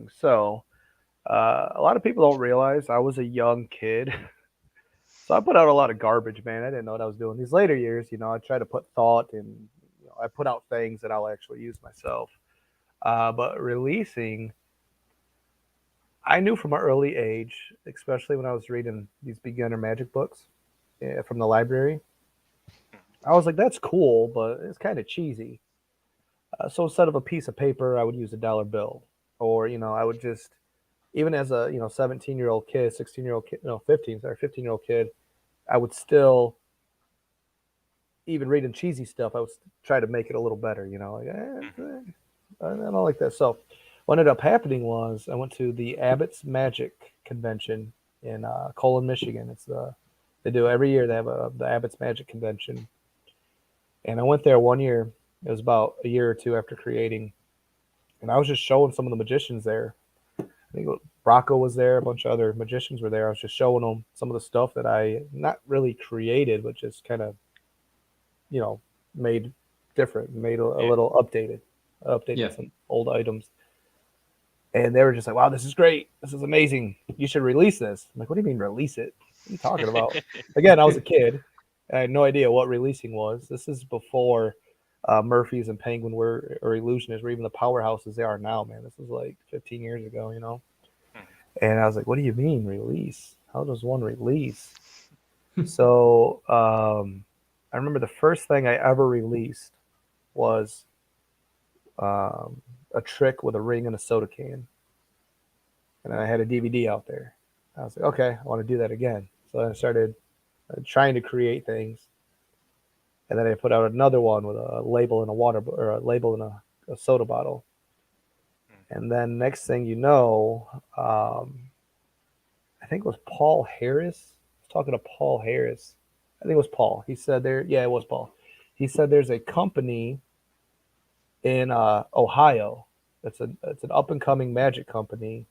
D: So, a lot of people don't realize I was a young kid. So I put out a lot of garbage, man. I didn't know what I was doing. These later years, I try to put thought and I put out things that I'll actually use myself. But releasing, I knew from an early age, especially when I was reading these beginner magic books from the library, I was like, that's cool, but it's kind of cheesy. So instead of a piece of paper, I would use a dollar bill, or I would just even as a 17-year-old kid, 16-year-old kid, no 15-year-old kid, I would still even reading cheesy stuff. I would try to make it a little better, like I don't like that. So what ended up happening was I went to the Abbott's Magic convention in Colon, Michigan. They do every year. They have the Abbott's Magic convention, and I went there one year. It was about a year or two after creating, and I was just showing some of the magicians there. I think Rocco was there, a bunch of other magicians were there. I was just showing them some of the stuff that I not really created, but just kind of, made different, made a
B: Yeah.
D: little updated
C: Yeah.
D: some old items. And they were just like, wow, this is great. This is amazing. You should release this. I'm like, what do you mean release it? What are you talking about? Again, I was a kid. I had no idea what releasing was. This is before Murphy's and Penguin were, or Illusionists were even the powerhouses they are now, man. This was like 15 years ago. And I was like, what do you mean release? How does one release? So I remember the first thing I ever released was a trick with a ring and a soda can. And then I had a DVD out there. I was like, okay, I want to do that again. So I started trying to create things. And then I put out another one with a label in a or a label in a soda bottle. And then next thing you know, I think it was Paul Harris. I was talking to Paul Harris. I think it was Paul. He said it was Paul. He said there's a company in Ohio. It's an up and coming magic company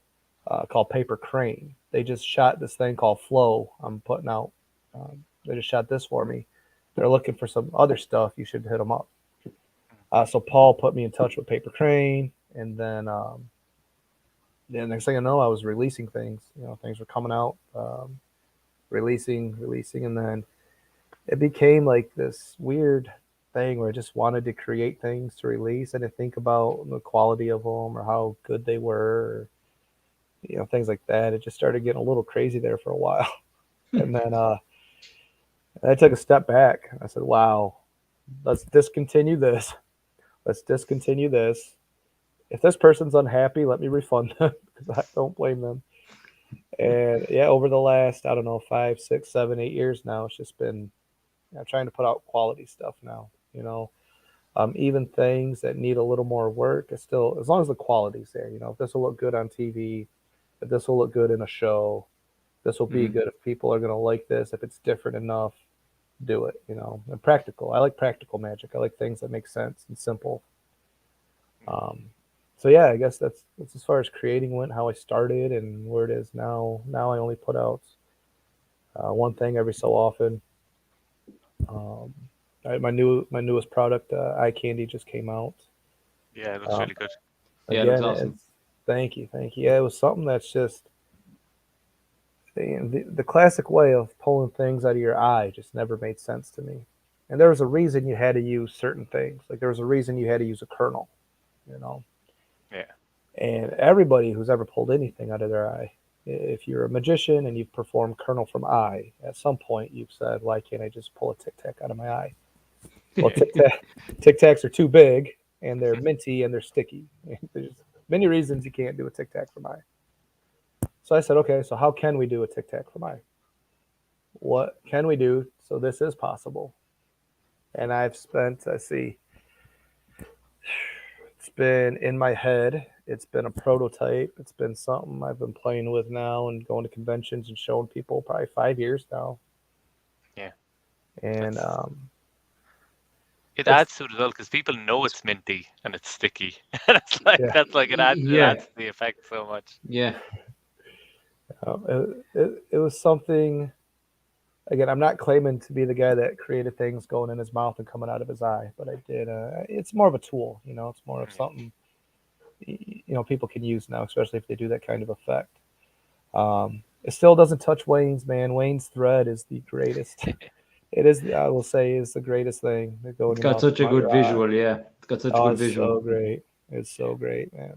D: called Paper Crane. They just shot this thing called Flow. I'm putting out. They just shot this for me. They're looking for some other stuff. You should hit them up. So Paul put me in touch with Paper Crane, and then the next thing I know, I was releasing things. Things were coming out, releasing, and then it became like this weird thing where I just wanted to create things to release. I didn't think about the quality of them or how good they were, or, things like that. It just started getting a little crazy there for a while, and then I took a step back. I said, "Wow, let's discontinue this. Let's discontinue this. If this person's unhappy, let me refund them because I don't blame them." And yeah, over the last, I don't know, 5, 6, 7, 8 years now, it's just been trying to put out quality stuff now. Even things that need a little more work, it's still, as long as the quality's there, if this will look good on TV, if this will look good in a show, this will be good if people are going to like this, if it's different enough, do it, and practical. I like practical magic. I like things that make sense and simple. So yeah, I guess that's as far as creating went, how I started and where it is now. Now I only put out one thing every so often. My newest product, eye candy, just came out.
B: Yeah, it looks really good.
C: Yeah, it looks
D: Again,
C: awesome.
D: thank you. Yeah, it was something that's just the classic way of pulling things out of your eye just never made sense to me. And there was a reason you had to use certain things. Like there was a reason you had to use a kernel, you know.
B: Yeah.
D: And everybody who's ever pulled anything out of their eye, if you're a magician and you've performed kernel from eye, at some point you've said, why can't I just pull a tic tac out of my eye? Well, tic tacs are too big and they're minty and they're sticky. There's many reasons you can't do a tic tac from eye. So I said, okay, so how can we do a tic tac from eye? What can we do so this is possible? And I've spent, it's been in my head. It's been a prototype. It's been something I've been playing with now and going to conventions and showing people probably 5 years now.
B: Yeah.
D: And
B: it adds to it as well because people know it's minty and it's sticky. It's like it adds to the effect so much.
C: Yeah.
D: It was something. Again, I'm not claiming to be the guy that created things going in his mouth and coming out of his eye, but I did. It's more of a tool, It's more of something people can use now, especially if they do that kind of effect. It still doesn't touch Wayne's, man. Wayne's thread is the greatest. It is, I will say, is the greatest thing.
C: It's got such a good visual, yeah. It's got such a good visual.
D: So great. It's so great, man.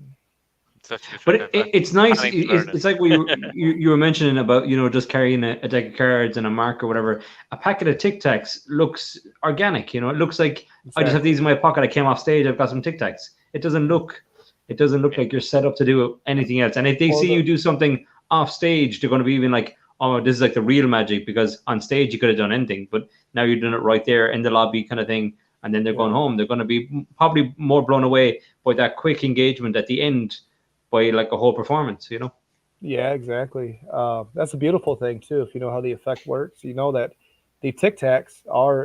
C: But it's nice. It's like you were mentioning about just carrying a deck of cards and a mark or whatever. A packet of Tic Tacs looks organic. It looks like I just have these in my pocket. I came off stage. I've got some Tic Tacs. It doesn't look like you're set up to do anything else. And if they see you do something off stage, they're going to be even like, oh, this is like the real magic, because on stage you could have done anything, but now you're doing it right there in the lobby kind of thing. And then they're going home. They're going to be probably more blown away by that quick engagement at the end, by like a whole performance,
D: Yeah, exactly. That's a beautiful thing too. If you know how the effect works, you know that the Tic Tacs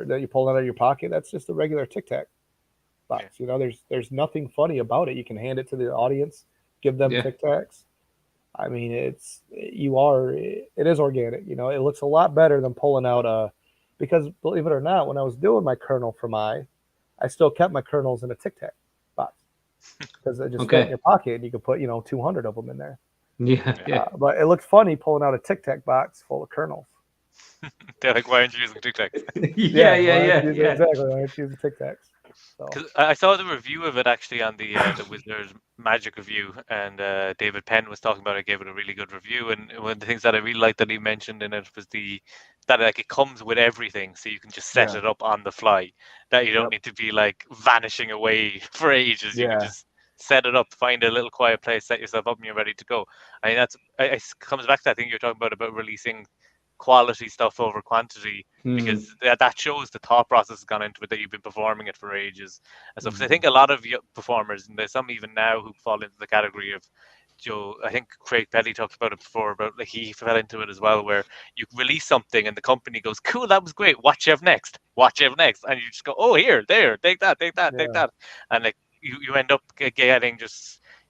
D: that you pull out of your pocket, that's just a regular Tic Tac box. There's nothing funny about it. You can hand it to the audience, give them Tic Tacs. I mean, it is organic. It looks a lot better than pulling out because believe it or not, when I was doing my kernel from I still kept my kernels in a Tic Tac box because they just fit in your pocket and you could put 200 of them in there.
C: Yeah.
D: But it looked funny pulling out a Tic Tac box full of kernels.
B: They're like, why aren't you using Tic Tacs?
C: Yeah.
D: Exactly. Why aren't you using Tic Tacs?
B: Because I saw the review of it actually on the Wizards Magic review, and David Penn was talking about it, gave it a really good review. And one of the things that I really liked that he mentioned in it was that like it comes with everything, so you can just set it up on the fly. That you don't need to be like vanishing away for ages. You can just set it up, find a little quiet place, set yourself up, and you're ready to go. I mean, it comes back to that thing you're talking about releasing quality stuff over quantity, because that shows the thought process has gone into it, that you've been performing it for ages and stuff. I think a lot of performers, and there's some even now who fall into the category of Joe. I think Craig Petty talked about it before, but like he fell into it as well, where you release something and the company goes, cool, that was great, what you have next, and you just go, oh, here, there, take that, and like you end up getting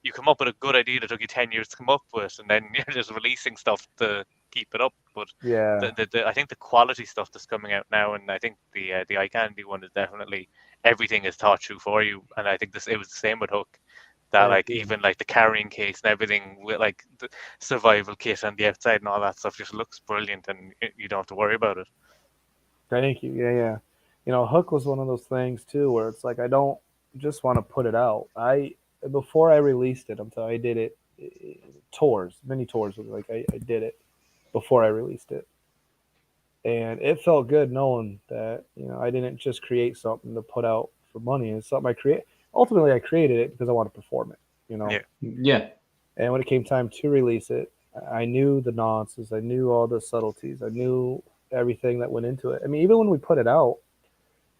B: you come up with a good idea that took you 10 years to come up with, and then you're just releasing stuff to keep it up. But I think the quality stuff that's coming out now, and I think the eye candy one is definitely, everything is thought through for you. And I think it was the same with Hook, that even like the carrying case and everything, with like the survival kit on the outside and all that stuff, just looks brilliant, and you don't have to worry about it.
D: Thank you. Yeah. Hook was one of those things too, where it's like I don't just want to put it out. Before I released it, I did it mini tours. Like I did it before I released it, and it felt good knowing that I didn't just create something to put out for money. It's something I create. Ultimately, I created it because I want to perform it.
C: Yeah.
D: And when it came time to release it, I knew the nuances. I knew all the subtleties. I knew everything that went into it. I mean, even when we put it out,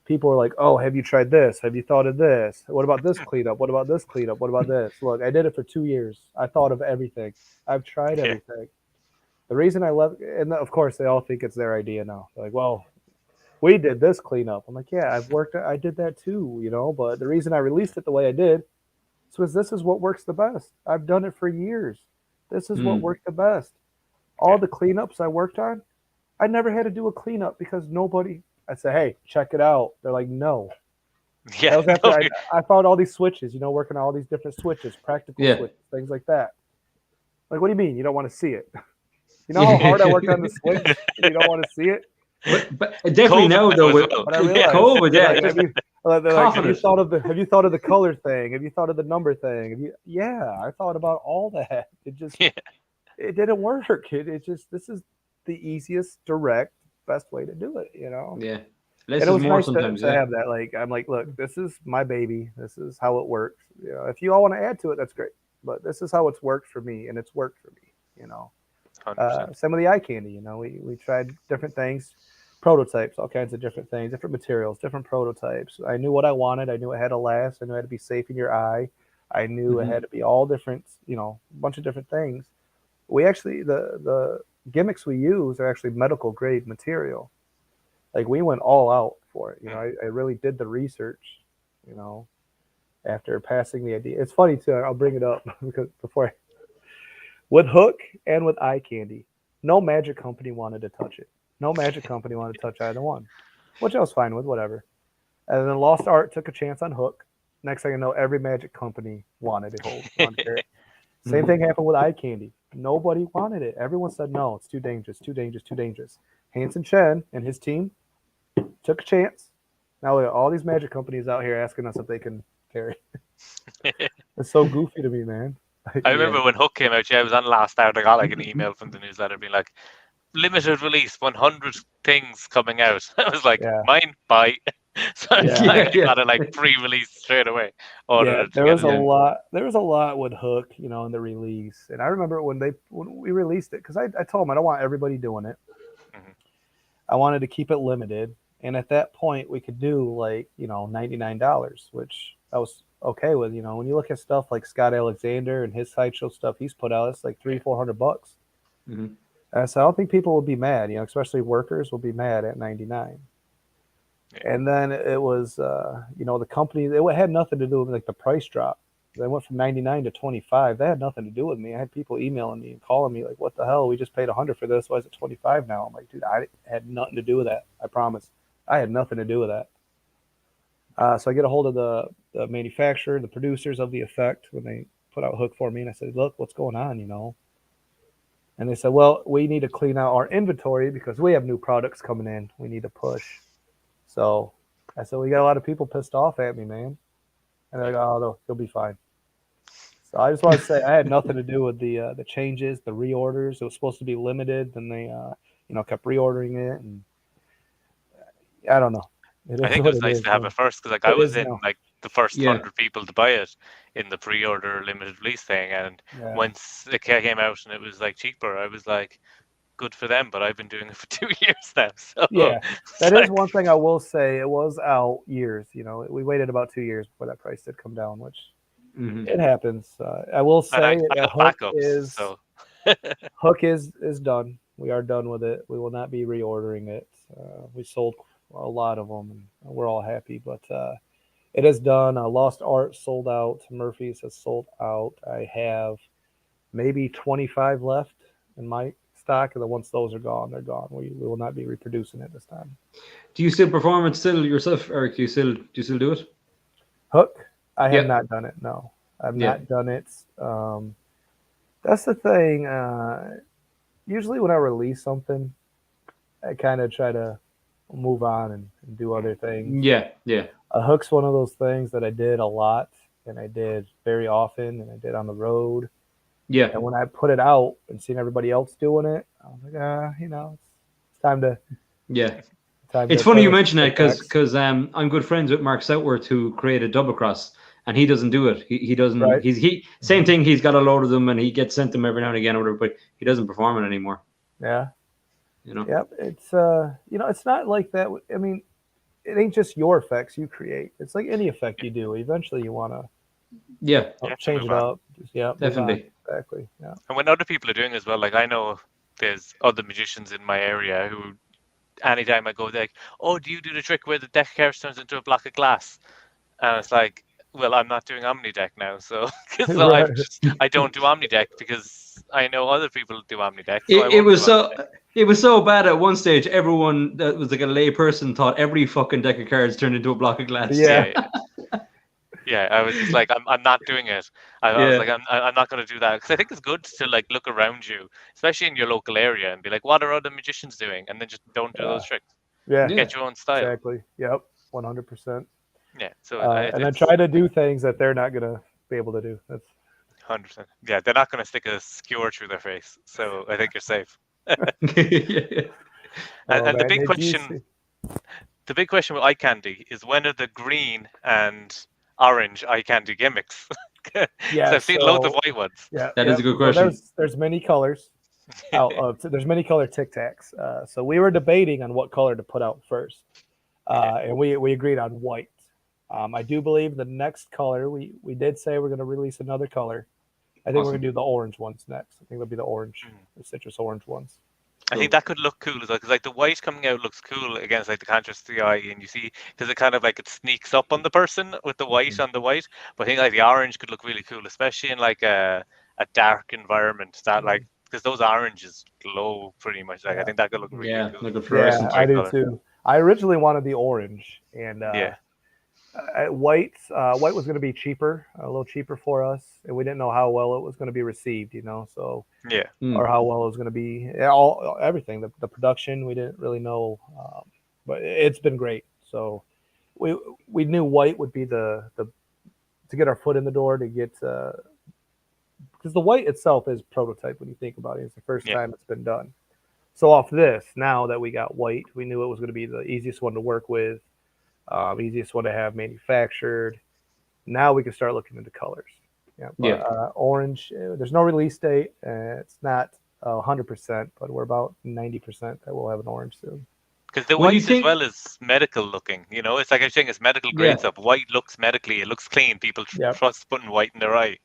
D: people are like, oh, have you tried this? Have you thought of this? What about this cleanup? What about this cleanup? What about this? Look, I did it for 2 years. I thought of everything. I've tried
B: Yeah.
D: everything. The reason I left, and of course they all think it's their idea now. They're like, well, we did this cleanup. I'm like, yeah, I did that too, but the reason I released it the way I did is because this is what works the best. I've done it for years. This is what worked the best. All the cleanups I worked on, I never had to do a cleanup because I say, hey, check it out. They're like, no.
B: Yeah.
D: That was after I found all these switches, working on all these different switches, practical
C: Yeah.
D: switches, things like that. Like, what do you mean you don't want to see it? You know how hard I worked on the switch? You don't want to see it?
C: But definitely
B: COVID
C: now though,
B: as
C: with
B: well.
D: But I realized,
C: COVID, yeah,
D: like,
C: just
D: they're like, have you
C: confident.
D: thought of the color thing? Have you thought of the number thing? Yeah, I thought about all that. It just
B: Yeah.
D: it didn't work. It just this is the easiest, direct, best way to do it.
C: Yeah, less
D: And it
C: is
D: was
C: more
D: nice
C: sometimes.
D: to
C: Yeah,
D: have that. Like, I'm like, look, this is my baby. This is how it works. If you all want to add to it, that's great. But this is how it's worked for me, and it's worked for me.
B: 100%.
D: Same with the eye candy. We tried different things, prototypes, all kinds of different things, different materials, different prototypes. I knew what I wanted. I knew it had to last. I knew it had to be safe in your eye. I knew it had to be all different, a bunch of different things. We actually, the gimmicks we use are actually medical grade material. Like, we went all out for it. I really did the research, after passing the idea. It's funny too. I'll bring it up because with Hook and with eye candy, no magic company wanted to touch it. No magic company wanted to touch either one, which I was fine with, whatever. And then Lost Art took a chance on Hook. Next thing I know, every magic company wanted it. Same thing happened with eye candy. Nobody wanted it. Everyone said, no, it's too dangerous, too dangerous, too dangerous. Hanson Chen and his team took a chance. Now we got all these magic companies out here asking us if they can carry. It's so goofy to me, man.
B: I remember when Hook came out, I was on Last Hour, I got like an email from the newsletter being like, limited release, 100 things coming out. I was like, mine, bye. So I got it like pre-release straight away.
D: There was a lot with Hook, in the release. And I remember when we released it, because I told them I don't want everybody doing it.
B: Mm-hmm.
D: I wanted to keep it limited. And at that point, we could do like, $99, which I was okay with. When you look at stuff like Scott Alexander and his sideshow stuff he's put out, it's like $300-400.
C: Mm-hmm.
D: So I don't think people will be mad, especially workers will be mad at $99. And then it was, the company, it had nothing to do with like the price drop. They went from $99 to $25. That had nothing to do with me. I had people emailing me and calling me like, what the hell? We just paid $100 for this. Why is it $25 now? I'm like, dude, I had nothing to do with that. I promise. I had nothing to do with that. So I get a hold of the manufacturer, the producers of the effect when they put out Hook for me. And I said, look, what's going on, And they said, well, we need to clean out our inventory because we have new products coming in. We need to push. So I said, we got a lot of people pissed off at me, man. And they're like, oh, no, you'll be fine. So I just want to say I had nothing to do with the changes, the reorders. It was supposed to be limited. Then they, kept reordering it. And I don't know.
B: I think it was nice to have it first because I was in like the first 100 people to buy it in the pre-order limited release thing. And once it came out and it was like cheaper, I was like, good for them, but I've been doing it for 2 years now. So
D: that is one thing I will say. It was out years. We waited about 2 years before that price did come down, which it happens. I will say Hook is done. We are done with it. We will not be reordering it. We sold a lot of them, and we're all happy. But it is done. Lost Art sold out. Murphy's has sold out. I have maybe 25 left in my stock, and then once those are gone, they're gone. We will not be reproducing it this time.
C: Do you still perform it still yourself, Eric? Do you still do it?
D: Hook? I have not done it. No, I've not done it. That's the thing. Usually when I release something, I kind of try to move on and do other things.
C: Yeah.
D: Hook's one of those things that I did a lot, and I did very often, and I did on the road.
C: Yeah.
D: And when I put it out and seen everybody else doing it, I was like, it's time to.
C: Yeah. It's funny you mention that because I'm good friends with Mark Southworth, who created Double Cross, and he doesn't do it. He doesn't. Right. He same thing. He's got a load of them, and he gets sent them every now and again, or whatever, but he doesn't perform it anymore.
D: Yeah. Yep. It's it's not like that. I mean, it ain't just your effects you create. It's like any effect you do. Eventually, you want to
C: Yeah,
B: You have to
D: change
B: move
D: it
B: on.
D: up. Just, move on.
C: definitely.
D: Exactly. Yeah.
B: And when other people are doing as well, like I know there's other magicians in my area who, anytime I go, they're like, "Oh, do you do the trick where the deck of cards turns into a block of glass?" And it's like, well, I'm not doing Omnideck now, so because
D: Right.
B: I don't do Omnideck because I know other people do Omnideck, so I
C: It
B: won't
C: was
B: do
C: so
B: Omnideck.
C: it was so bad at one stage. Everyone that was like a lay person thought every fucking deck of cards turned into a block of glass.
D: Yeah.
B: Yeah. I was just like, I'm not doing it. I was
C: Yeah.
B: like, I'm not going to do that because I think it's good to like look around you, especially in your local area, and be like, what are other magicians doing, and then just don't do
D: Yeah.
B: those tricks.
D: Yeah.
C: Yeah.
B: Get your own style.
D: Exactly. Yep. 100%.
B: Yeah. So
D: And then
B: it's
D: try to do things that they're not gonna be able to do. That's
B: 100%. Yeah, they're not going to stick a skewer through their face, so I think you're safe.
C: Yeah.
B: And the
D: man.
B: big
D: Did you
B: question,
D: see-
B: the big question with eye candy is when are the green and orange eye candy gimmicks? Because
D: Yeah.
B: I've seen loads of
D: so-
B: white ones.
D: Yeah.
C: That is a good
D: So
C: question.
D: there's many colors. There's many color Tic Tacs. So we were debating on what color to put out first, and we agreed on white. I do believe the next color we did say we're going to release another color. I think we're
C: Awesome.
D: going to do the orange ones next. I think it'll be the orange,
B: Mm.
D: the citrus orange ones.
B: I think that could look cool as well because like the white coming out looks cool against like the contrast to the eye, and you see because it kind of like it sneaks up on the person with the white on the white. But I think like the orange could look really cool, especially in like a dark environment that like because those oranges glow pretty much. Like I
D: Yeah.
B: think that could look really
C: Yeah,
B: cool.
C: like a
D: Yeah,
C: fluorescent.
D: I do
B: color.
D: too. I originally wanted the orange, and
B: Yeah.
D: white was going to be cheaper, a little cheaper for us, and we didn't know how well it was going to be received, so
B: Yeah.
D: or how well it was going to be, everything, the production, we didn't really know, but it's been great. So we knew white would be the to get our foot in the door, to get because the white itself is prototype when you think about it. It's the first
B: Yeah.
D: time it's been done. So off this, now that we got white, we knew it was going to be the easiest one to work with, easiest one to have manufactured. Now we can start looking into colors.
C: Yeah.
D: Orange, there's no release date. It's not 100%, but we're about 90% that we'll have an orange soon.
B: Because the
C: What do you
B: white as
C: think-
B: well is medical looking, it's like I'm saying it's medical grade
C: Yeah.
B: stuff. White looks medically, it looks clean. People
D: Yep.
B: trust putting white in their eye.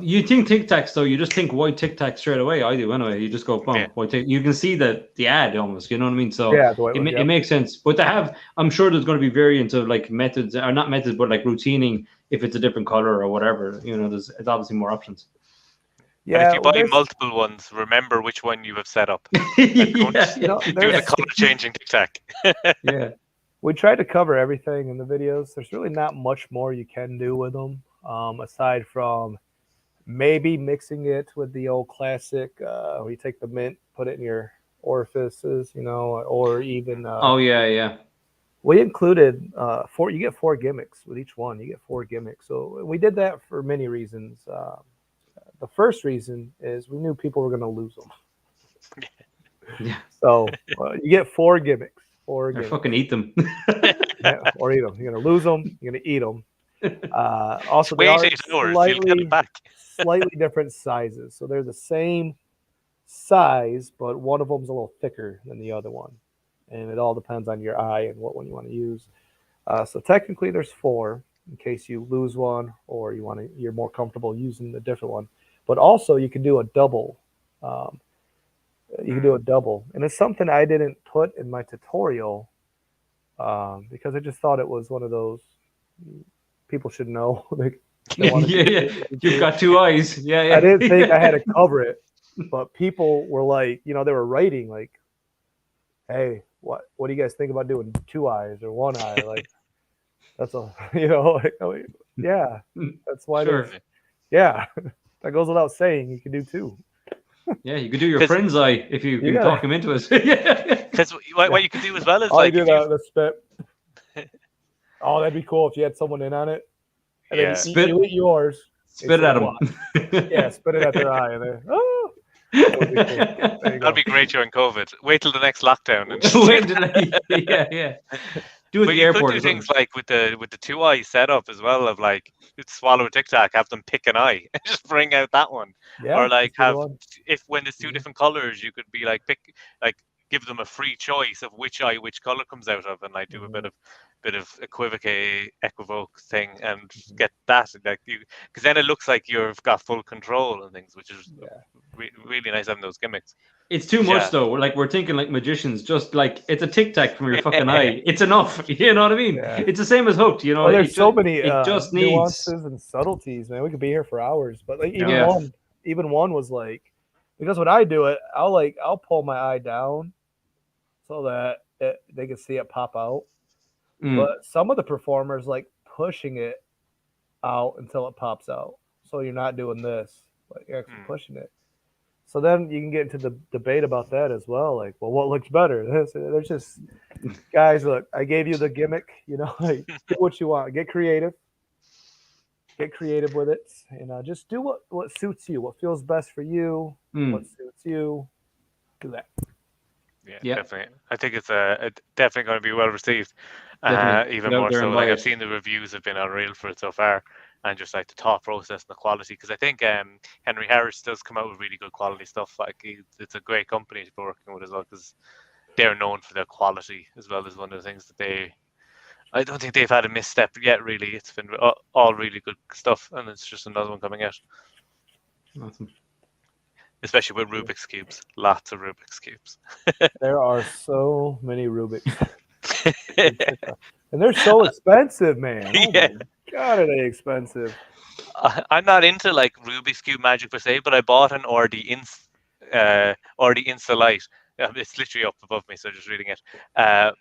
C: You think Tic Tacs though? You just think white Tic Tacs straight away. I do anyway. You just go, boom,
B: Yeah.
C: white Tic. You can see the ad almost. You know what I mean? So
D: Yeah, the white one,
C: it makes sense. But to have, I'm sure there's going to be variants of like methods, or not methods, but like routining if it's a different color or whatever. It's obviously more options.
B: And if you buy
D: there's-
B: multiple ones, remember which one you have set up.
C: yeah,
B: Do the
D: there's-
B: color changing Tic Tac.
C: yeah.
D: we tried to cover everything in the videos. There's really not much more you can do with them, aside from maybe mixing it with the old classic, where you take the mint, put it in your orifices, or even.
C: Oh yeah.
D: We included you get 4 gimmicks with each one. You get 4 gimmicks. So we did that for many reasons. The first reason is we knew people were going to lose them.
C: Yeah.
D: So you get 4 gimmicks. 4
C: Or
D: gimmicks.
C: fucking eat them.
D: Yeah, or eat them. You're going to lose them. You're going to eat them. Also, they
B: Wait
D: are
B: 8 hours, you'll get it back.
D: slightly different sizes. So they're the same size, but one of them's a little thicker than the other one. And it all depends on your eye and what one you want to use. So technically there's 4 in case you lose one or you're more comfortable using the different one. But also you can do a double. And it's something I didn't put in my tutorial because I just thought it was one of those people should know.
C: yeah. You've got 2 eyes. Yeah.
D: I didn't think I had to cover it, but people were like, they were writing like, "Hey, what do you guys think about doing 2 eyes or 1 eye?" Like, that's a, yeah, that's why.
C: Sure.
D: Yeah, that goes without saying. You can do 2.
C: Yeah, you could do your friend's eye if you can talk him into it. Yeah.
B: Because what you can do as well is
D: Oh,
B: like
D: you do
B: if you-
D: the spit. Oh, that'd be cool if you had someone in on it. And
B: Yeah.
D: then you eat yours.
C: Spit it at him.
D: Yeah, spit it at their eye. And then, oh. That would be cool. There you go.
B: that'd be great during COVID. Wait till the next lockdown. And
C: yeah. Do it at
B: But
C: the
B: you
C: airport.
B: could do
C: or
B: things
C: something.
B: like with the 2 eye setup as well of like you'd swallow a Tic Tac, have them pick an eye, and just bring out that one.
D: Yeah,
B: Or like
D: that's a good
B: have
D: one.
B: when there's 2 different colors, you could be like pick like give them a free choice of which eye which color comes out of, and like do a bit of equivoke thing and get that like you, because then it looks like you've got full control and things, which is really nice having those gimmicks.
C: It's too much though. Like we're thinking like magicians, just like it's a tic tac from your fucking eye. It's enough. You know what I mean?
D: Yeah.
C: It's the same as Hooked. You know,
D: Well, there's so many
C: it just needs
D: nuances and subtleties, man. We could be here for hours, but like
C: Yeah.
D: even one was like, because when I do it, I'll pull my eye down so that they can see it pop out. But some of the performers like pushing it out until it pops out. So you're not doing this, like you're actually pushing it. So then you can get into the debate about that as well. Like, well, what looks better? There's just guys. Look, I gave you the gimmick. You know, like, do what you want. Get creative with it, and just do what suits you. What feels best for you. What suits you. Do that.
B: Yeah, definitely. I think it's definitely going to be well received. Even more so. Like I've seen the reviews have been unreal for it so far, and just like the thought process and the quality. Because I think Henry Harris does come out with really good quality stuff. Like it's a great company to be working with as well, because they're known for their quality as well as one of the things that I don't think they've had a misstep yet. Really, it's been all really good stuff, and it's just another one coming out.
C: Awesome.
B: Especially with Rubik's Cubes. Lots of Rubik's Cubes.
D: There are so many Rubik's. And they're so expensive, man. Oh my God, are they expensive?
B: I'm not into like Rubik's Cube magic per se, but I bought an Ordi Insta-Lite. It's literally up above me, so just reading it. But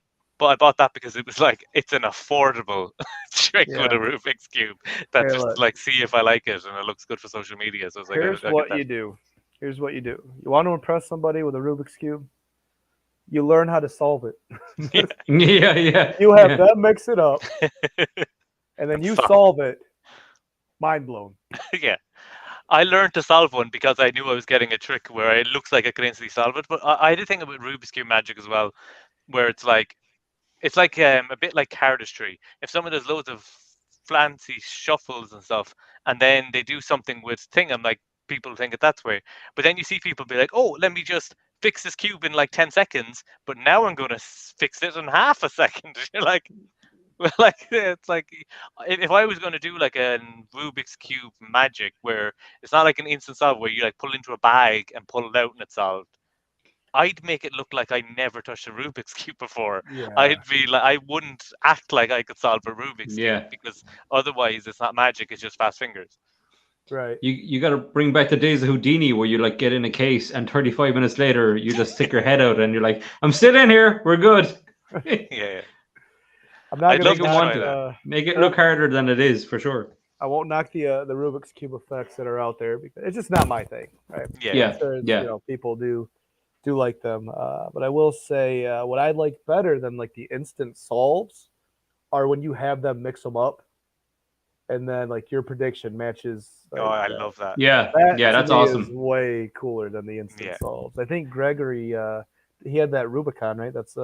B: I bought that because it was like, it's an affordable trick with a Rubik's Cube that like, see if I like it, and it looks good for social media. So I was like,
D: here's what you do. Here's what you do. You want to impress somebody with a Rubik's Cube? You learn how to solve it. You have them mix it up, and then you solve it. Mind blown.
B: Yeah. I learned to solve one because I knew I was getting a trick where it looks like I could instantly solve it. But I did think about Rubik's Cube magic as well, where it's like a bit like cardistry. If someone does loads of fancy shuffles and stuff, and then they do something with thing, I'm like, people think it that way. But then you see people be like, oh, let me just fix this cube in like 10 seconds, but now I'm going to fix it in half a second. You're like, well, like, it's like, if I was going to do like a Rubik's Cube magic where it's not like an instant solve where you like pull into a bag and pull it out and it's solved, I'd make it look like I never touched a Rubik's Cube before. I'd be like, I wouldn't act like I could solve a Rubik's Cube, because otherwise it's not magic, it's just fast fingers.
D: Right.
C: You got to bring back the days of Houdini where you like get in a case and 35 minutes later you just stick your head out and you're like, I'm still in here, we're good.
B: Yeah.
D: I'm not
C: going to make it look harder than it is, for sure.
D: I won't knock the Rubik's Cube effects that are out there because it's just not my thing, right?
C: Yeah.
D: You know, people do like them, but I will say what I like better than like the instant solves are when you have them mix them up, and then like your prediction matches. Like,
B: I love that.
C: Yeah, that's awesome.
D: Is way cooler than the instant solves. I think Gregory, he had that Rubicon, right? That's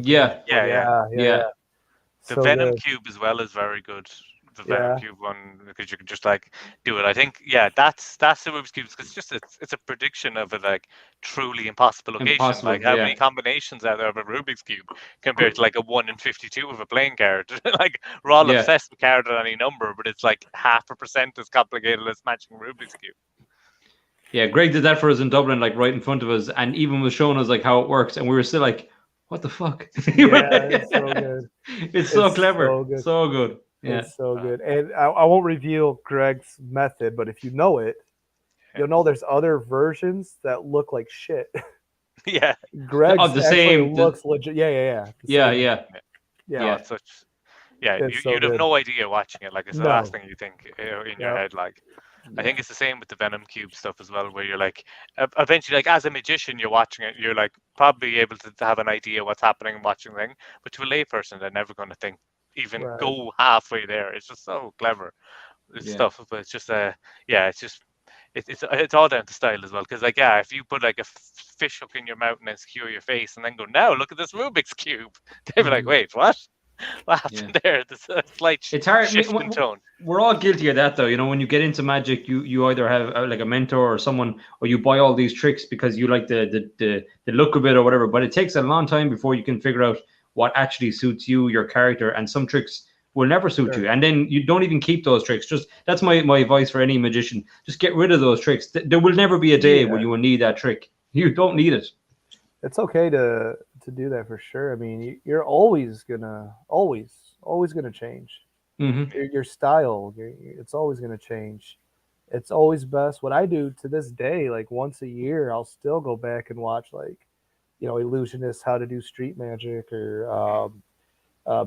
B: yeah. The
D: So
B: Venom
D: good.
B: Cube as well is very good. The Venom Cube one, because you can just like do it. I think that's the Rubik's Cube, because it's a prediction of a like truly impossible location. Like how many combinations are there of a Rubik's Cube compared to like a 1 in 52 of a playing card? Like we're all obsessed with card at any number, but it's like 0.5% as complicated as matching Rubik's Cube.
C: Yeah, Greg did that for us in Dublin, like right in front of us, and even was showing us like how it works, and we were still like, what the fuck?
D: It's so good.
C: It's so clever. So good. Yeah.
D: It's so good. And I won't reveal Greg's method, but if you know it, you'll know there's other versions that look like shit.
B: Yeah.
D: Greg's
C: the same
D: looks legit. Yeah.
B: You'd have no idea watching it. Like it's the last thing you think in your head. Like I think it's the same with the Venom Cube stuff as well, where you're like, eventually, like as a magician, you're watching it, you're like probably able to have an idea what's happening and watching the thing. But to a layperson, they're never going to think, even go halfway there. It's just so clever. It's stuff, but it's just it's all down to style as well. Because like if you put like a fish hook in your mouth and then skewer your face and then go, now look at this Rubik's Cube, they'd be like, wait, what? What happened there? There's a slight
C: It's hard.
B: shift in tone.
C: We're all guilty of that, though. You know, when you get into magic, you either have like a mentor or someone, or you buy all these tricks because you like the look of it or whatever. But it takes a long time before you can figure out what actually suits you, your character, and some tricks will never suit you. And then you don't even keep those tricks. Just that's my advice for any magician. Just get rid of those tricks. There will never be a day when you will need that trick. You don't need it.
D: It's okay to do that for sure. I mean, you're always gonna change.
C: Mm-hmm.
D: Your style. It's always gonna change. It's always best. What I do to this day, like once a year, I'll still go back and watch like, illusionists how to do street magic or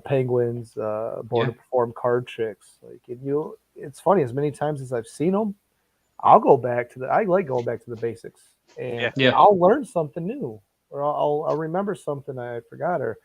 D: penguins born to perform card tricks. Like, and it's funny, as many times as I've seen them, I like going back to the basics, and I'll learn something new, or I'll remember something I forgot, or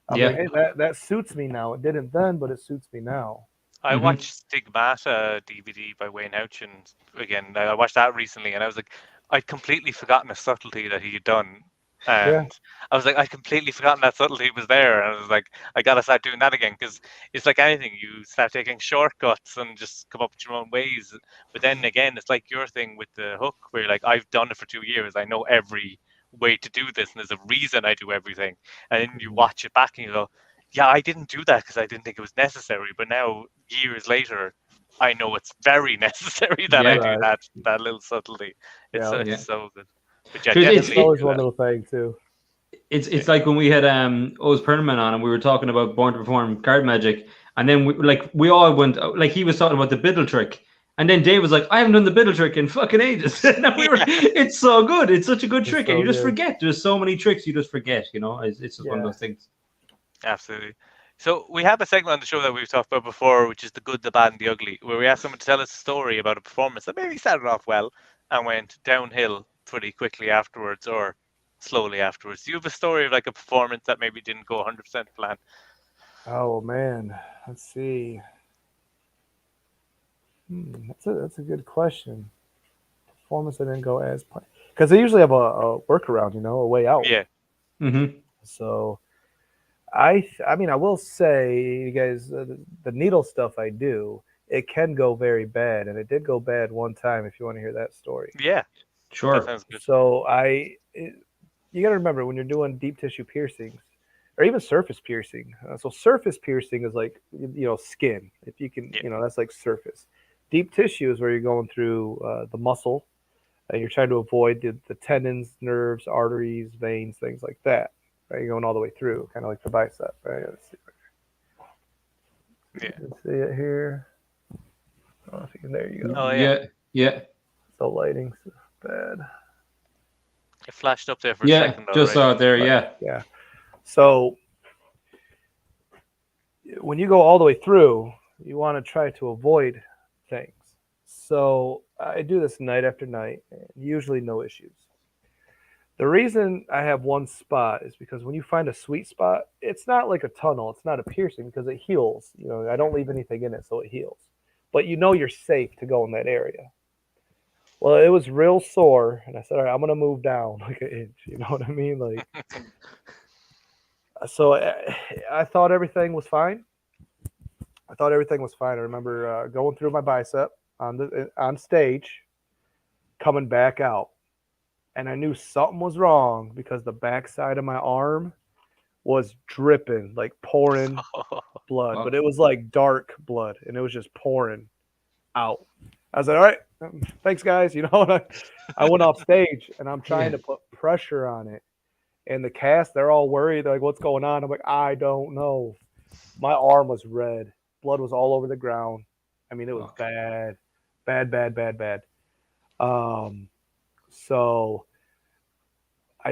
D: I'm like, hey, that suits me now. It didn't then, but it suits me now.
B: I watched Stigmata DVD by Wayne Houch, and again, I watched that recently, and I was like, I'd completely forgotten a subtlety that he had done. And I was like, I'd completely forgotten that subtlety was there. And I was like, I got to start doing that again, because it's like anything. You start taking shortcuts and just come up with your own ways. But then again, it's like your thing with the hook, where you're like, I've done it for 2 years. I know every way to do this, and there's a reason I do everything. And then you watch it back and you go, yeah, I didn't do that because I didn't think it was necessary. But now, years later, I know it's very necessary that I do that little subtlety. It's so good. But
D: it's always one little thing too.
C: It's like when we had Oz Perlman on, and we were talking about Born to Perform card magic, and then we all went, like, he was talking about the biddle trick, and then Dave was like, I haven't done the biddle trick in fucking ages. And it's so good. It's such a good trick, and you just forget. There's so many tricks you just forget. It's just one of those things.
B: Absolutely. So we have a segment on the show that we've talked about before, which is the good, the bad, and the ugly, where we ask someone to tell us a story about a performance that maybe started off well and went downhill pretty quickly afterwards, or slowly afterwards. Do you have a story of like a performance that maybe didn't go 100% plan?
D: Oh man, let's see. That's a good question. Performance that didn't go as planned, because they usually have a workaround, a way out.
B: Yeah.
C: Mm-hmm.
D: So I mean, I will say, you guys, the needle stuff I do, it can go very bad, and it did go bad one time. If you want to hear that story.
B: Yeah.
C: Sure.
B: That sounds good.
D: So you got to remember, when you're doing deep tissue piercings or even surface piercing. So surface piercing is like, skin. If you can, that's like surface. Deep tissue is where you're going through the muscle, and you're trying to avoid the tendons, nerves, arteries, veins, things like that. Right? You're going all the way through, kind of like the bicep. Right? Let's see. You can see it here. Oh, if you can, there you go.
B: Oh yeah.
D: The lighting's bad.
B: It flashed up there for a second.
C: Just saw it there. Yeah.
D: So when you go all the way through, you want to try to avoid things. So I do this night after night, and usually no issues. The reason I have one spot is because when you find a sweet spot, it's not like a tunnel. It's not a piercing, because it heals. I don't leave anything in it, so it heals. But you're safe to go in that area. Well, it was real sore, and I said, all right, I'm going to move down like an inch. You know what I mean? Like, so I thought everything was fine. I remember going through my bicep on stage, coming back out, and I knew something was wrong, because the backside of my arm was dripping, like pouring blood, but it was like dark blood, and it was just pouring out. I was like, all right, thanks guys. I went off stage, and I'm trying to put pressure on it, and the cast, they're all worried. They're like, what's going on? I'm like, I don't know. My arm was red. Blood was all over the ground. I mean, it was bad. So I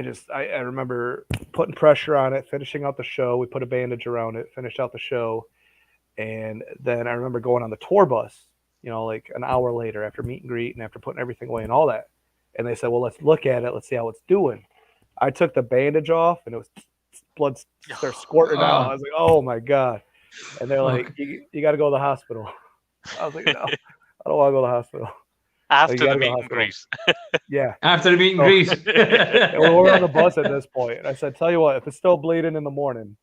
D: remember putting pressure on it, finishing out the show. We put a bandage around it, finished out the show. And then I remember going on the tour bus, like an hour later, after meet and greet and after putting everything away and all that. And they said, well, let's look at it. Let's see how it's doing. I took the bandage off, and it was blood started squirting out. I was like, oh my God. And they're like, you got to go to the hospital. I was like, no, I don't want to go to the hospital.
B: After the meet and greet.
D: Yeah.
C: After the meet and greet.
D: And we were on the bus at this point. And I said, tell you what, if it's still bleeding in the morning,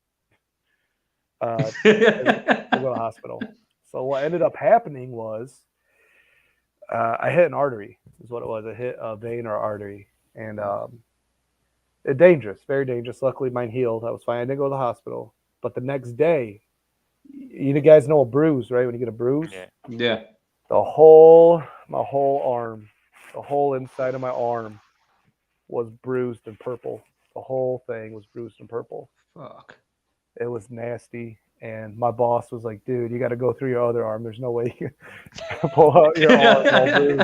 D: to go to the hospital. So what ended up happening was I hit an artery. Is what it was. I hit a vein or artery, and it's dangerous, very dangerous. Luckily, mine healed. I was fine. I didn't go to the hospital. But the next day, you guys know a bruise, right? When you get a bruise,
C: Yeah.
D: my whole arm, the whole inside of my arm was bruised and purple. The whole thing was bruised and purple.
C: Fuck.
D: It was nasty. And my boss was like, dude, you got to go through your other arm. There's no way you can pull out your arm all bruised.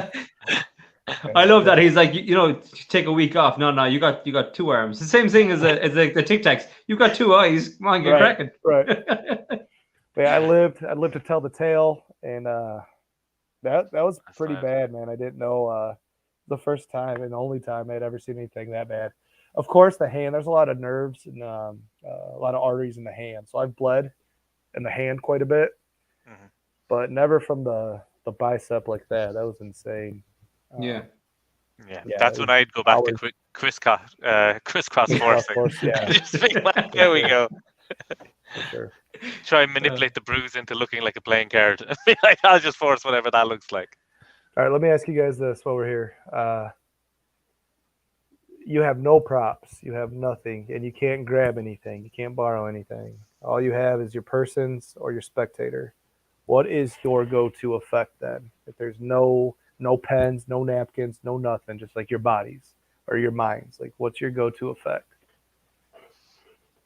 C: I love that. He's like, take a week off. No, you got 2 arms. The same thing as the Tic Tacs. You got 2 eyes. Come on, get cracking.
D: Right. But yeah, I lived to tell the tale, and that was pretty bad, man. I didn't know the first time and only time I'd ever seen anything that bad. Of course, the hand. There's a lot of nerves and a lot of arteries in the hand, so I've bled in the hand quite a bit, but never from the bicep like that. That was insane.
C: Yeah.
B: That's when I'd go back to crisscross forcing.
D: Yeah.
B: Just think, well, there we go.
D: For sure.
B: Try and manipulate the bruise into looking like a playing card. Be like, I'll just force whatever that looks like.
D: All right, let me ask you guys this while we're here. You have no props, you have nothing, and you can't grab anything, you can't borrow anything. All you have is your persons or your spectator. What is your go-to effect then? If there's no pens, no napkins, no nothing, just like your bodies or your minds, like what's your go-to effect?